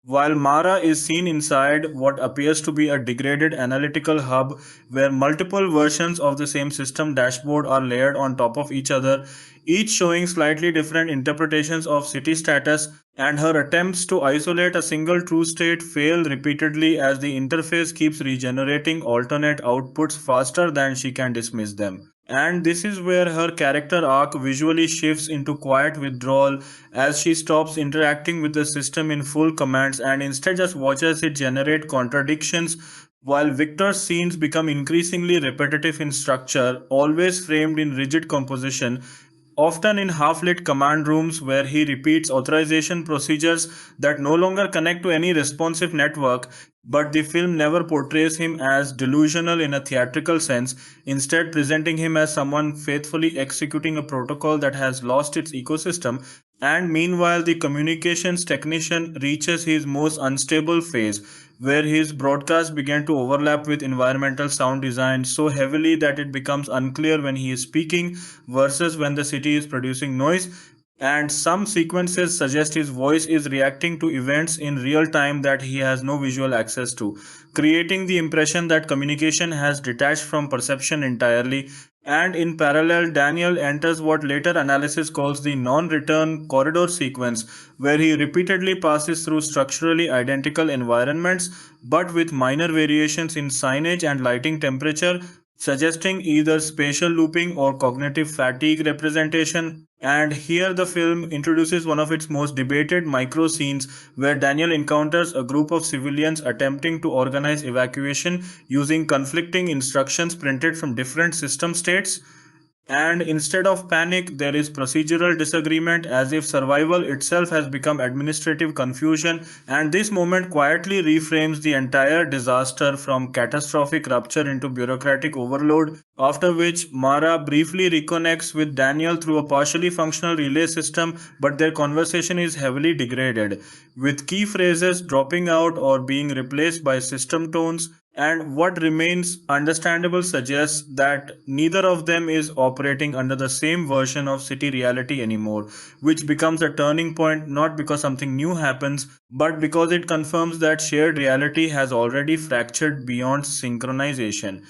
While Mara is seen inside what appears to be a degraded analytical hub where multiple versions of the same system dashboard are layered on top of each other, each showing slightly different interpretations of city status, and her attempts to isolate a single true state fail repeatedly as the interface keeps regenerating alternate outputs faster than she can dismiss them. And this is where her character arc visually shifts into quiet withdrawal as she stops interacting with the system in full commands and instead just watches it generate contradictions, while Victor's scenes become increasingly repetitive in structure, always framed in rigid composition, often in half lit command rooms where he repeats authorization procedures that no longer connect to any responsive network. But the film never portrays him as delusional in a theatrical sense, instead, presenting him as someone faithfully executing a protocol that has lost its ecosystem. And meanwhile, the communications technician reaches his most unstable phase, where his broadcasts begin to overlap with environmental sound design so heavily that it becomes unclear when he is speaking versus when the city is producing noise. And some sequences suggest his voice is reacting to events in real time that he has no visual access to, creating the impression that communication has detached from perception entirely. And in parallel, Daniel enters what later analysis calls the non return corridor sequence, where he repeatedly passes through structurally identical environments but with minor variations in signage and lighting temperature, suggesting either spatial looping or cognitive fatigue representation. And here the film introduces one of its most debated micro scenes where Daniel encounters a group of civilians attempting to organize evacuation using conflicting instructions printed from different system states. And instead of panic, there is procedural disagreement as if survival itself has become administrative confusion. And this moment quietly reframes the entire disaster from catastrophic rupture into bureaucratic overload. After which, Mara briefly reconnects with Daniel through a partially functional relay system, but their conversation is heavily degraded, with key phrases dropping out or being replaced by system tones. And what remains understandable suggests that neither of them is operating under the same version of city reality anymore, which becomes a turning point not because something new happens, but because it confirms that shared reality has already fractured beyond synchronization.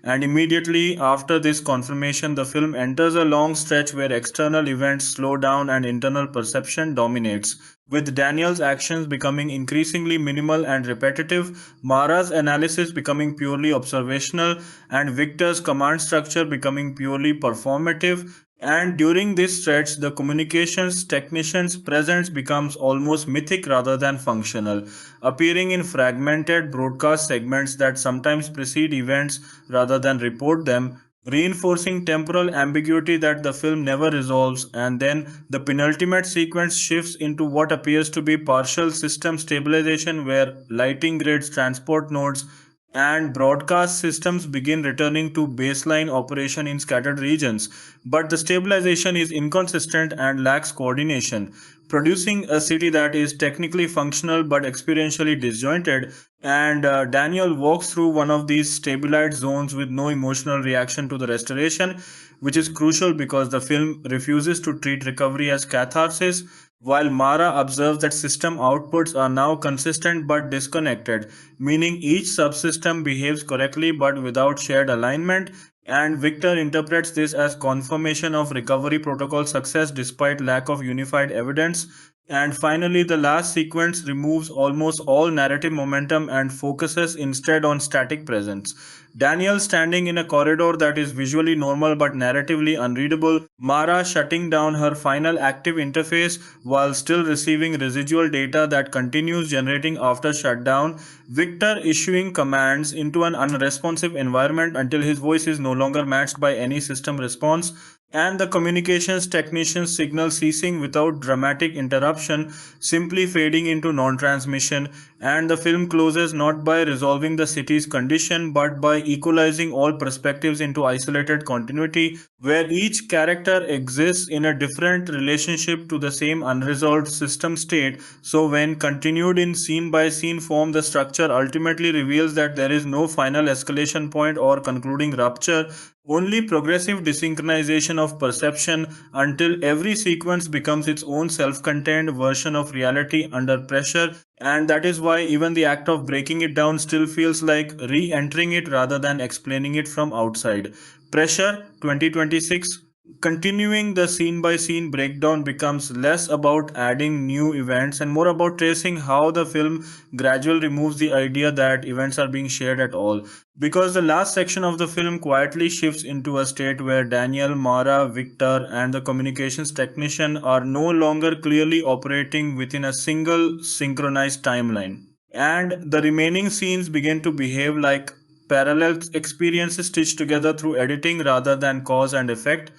And immediately after this confirmation, the film enters a long stretch where external events slow down and internal perception dominates. With Daniel's actions becoming increasingly minimal and repetitive, Mara's analysis becoming purely observational, and Victor's command structure becoming purely performative. And during this stretch, the communications technician's presence becomes almost mythic rather than functional, appearing in fragmented broadcast segments that sometimes precede events rather than report them, reinforcing temporal ambiguity that the film never resolves. And then the penultimate sequence shifts into what appears to be partial system stabilization, where lighting grids, transport nodes, and broadcast systems begin returning to baseline operation in scattered regions. But the stabilization is inconsistent and lacks coordination, producing a city that is technically functional but experientially disjointed. And Daniel walks through one of these stabilized zones with no emotional reaction to the restoration, which is crucial because the film refuses to treat recovery as catharsis, while Mara observes that system outputs are now consistent but disconnected, meaning each subsystem behaves correctly but without shared alignment. And Victor interprets this as confirmation of recovery protocol success despite lack of unified evidence. And finally, the last sequence removes almost all narrative momentum and focuses instead on static presence, Daniel standing in a corridor that is visually normal but narratively unreadable, Mara shutting down her final active interface while still receiving residual data that continues generating after shutdown, Victor issuing commands into an unresponsive environment until his voice is no longer matched by any system response, and the communications technician's signal ceasing without dramatic interruption, simply fading into non transmission. And the film closes not by resolving the city's condition but by equalizing all perspectives into isolated continuity, where each character exists in a different relationship to the same unresolved system state. So, when continued in scene by scene form, the structure ultimately reveals that there is no final escalation point or concluding rupture, only progressive desynchronization of perception until every sequence becomes its own self contained version of reality under pressure. And that is why even the act of breaking it down still feels like re entering it rather than explaining it from outside. Pressure 2026. Continuing the scene by scene breakdown becomes less about adding new events and more about tracing how the film gradually removes the idea that events are being shared at all. Because the last section of the film quietly shifts into a state where Daniel, Mara, Victor, and the communications technician are no longer clearly operating within a single synchronized timeline. And the remaining scenes begin to behave like parallel experiences stitched together through editing rather than cause and effect,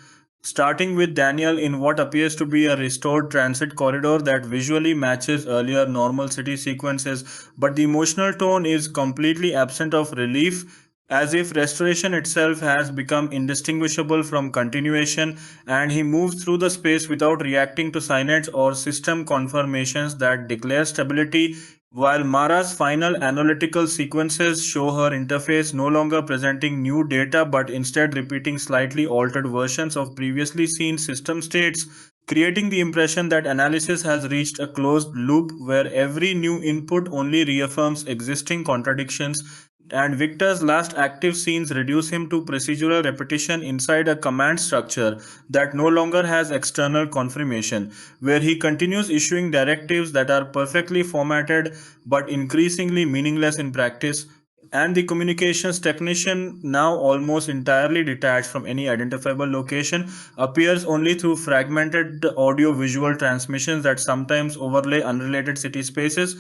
starting with Daniel in what appears to be a restored transit corridor that visually matches earlier normal city sequences, but the emotional tone is completely absent of relief, as if restoration itself has become indistinguishable from continuation, and he moves through the space without reacting to signage or system confirmations that declare stability, while Mara's final analytical sequences show her interface no longer presenting new data but instead repeating slightly altered versions of previously seen system states, creating the impression that analysis has reached a closed loop where every new input only reaffirms existing contradictions. And Victor's last active scenes reduce him to procedural repetition inside a command structure that no longer has external confirmation, where he continues issuing directives that are perfectly formatted but increasingly meaningless in practice, and the communications technician, now almost entirely detached from any identifiable location, appears only through fragmented audio visual transmissions that sometimes overlay unrelated city spaces,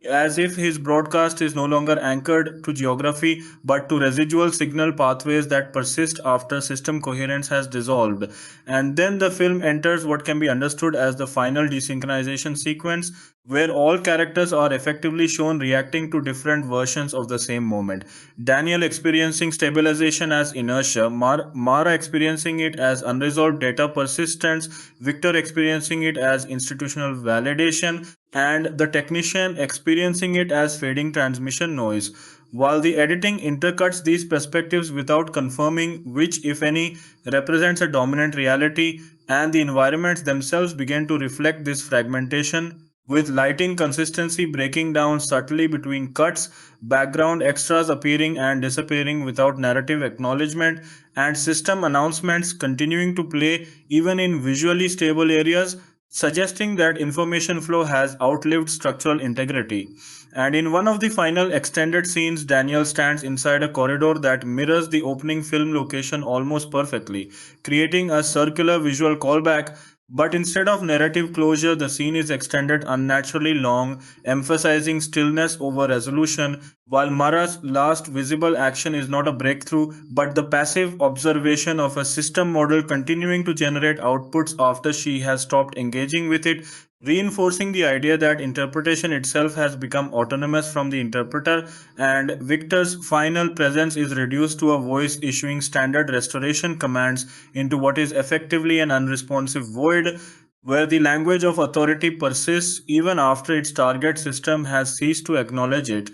as if his broadcast is no longer anchored to geography but to residual signal pathways that persist after system coherence has dissolved. And then the film enters what can be understood as the final desynchronization sequence, where all characters are effectively shown reacting to different versions of the same moment. Daniel experiencing stabilization as inertia, Mara experiencing it as unresolved data persistence, Victor experiencing it as institutional validation, and the technician experiencing it as fading transmission noise. While the editing intercuts these perspectives without confirming which, if any, represents a dominant reality, and the environments themselves begin to reflect this fragmentation, with lighting consistency breaking down subtly between cuts, background extras appearing and disappearing without narrative acknowledgement, and system announcements continuing to play even in visually stable areas, suggesting that information flow has outlived structural integrity. And in one of the final extended scenes, Daniel stands inside a corridor that mirrors the opening film location almost perfectly, creating a circular visual callback. But instead of narrative closure, the scene is extended unnaturally long, emphasizing stillness over resolution, while Mara's last visible action is not a breakthrough, but the passive observation of a system model continuing to generate outputs after she has stopped engaging with it, reinforcing the idea that interpretation itself has become autonomous from the interpreter. And Victor's final presence is reduced to a voice issuing standard restoration commands into what is effectively an unresponsive void, where the language of authority persists even after its target system has ceased to acknowledge it.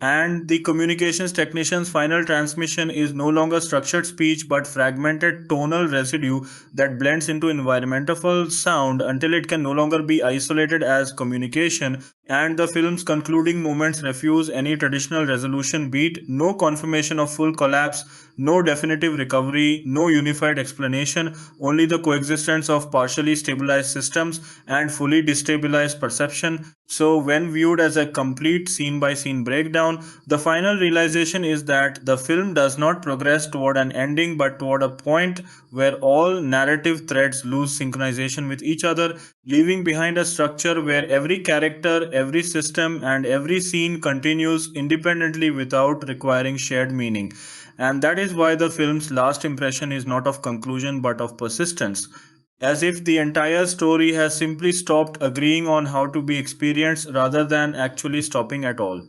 And the communications technician's final transmission is no longer structured speech but fragmented tonal residue that blends into environmental sound until it can no longer be isolated as communication. And the film's concluding moments refuse any traditional resolution beat, no confirmation of full collapse, no definitive recovery, no unified explanation, only the coexistence of partially stabilized systems and fully destabilized perception. So, when viewed as a complete scene by scene breakdown, the final realization is that the film does not progress toward an ending but toward a point where all narrative threads lose synchronization with each other, leaving behind a structure where every character, every system, and every scene continues independently without requiring shared meaning. And that is why the film's last impression is not of conclusion but of persistence. As if the entire story has simply stopped agreeing on how to be experienced rather than actually stopping at all.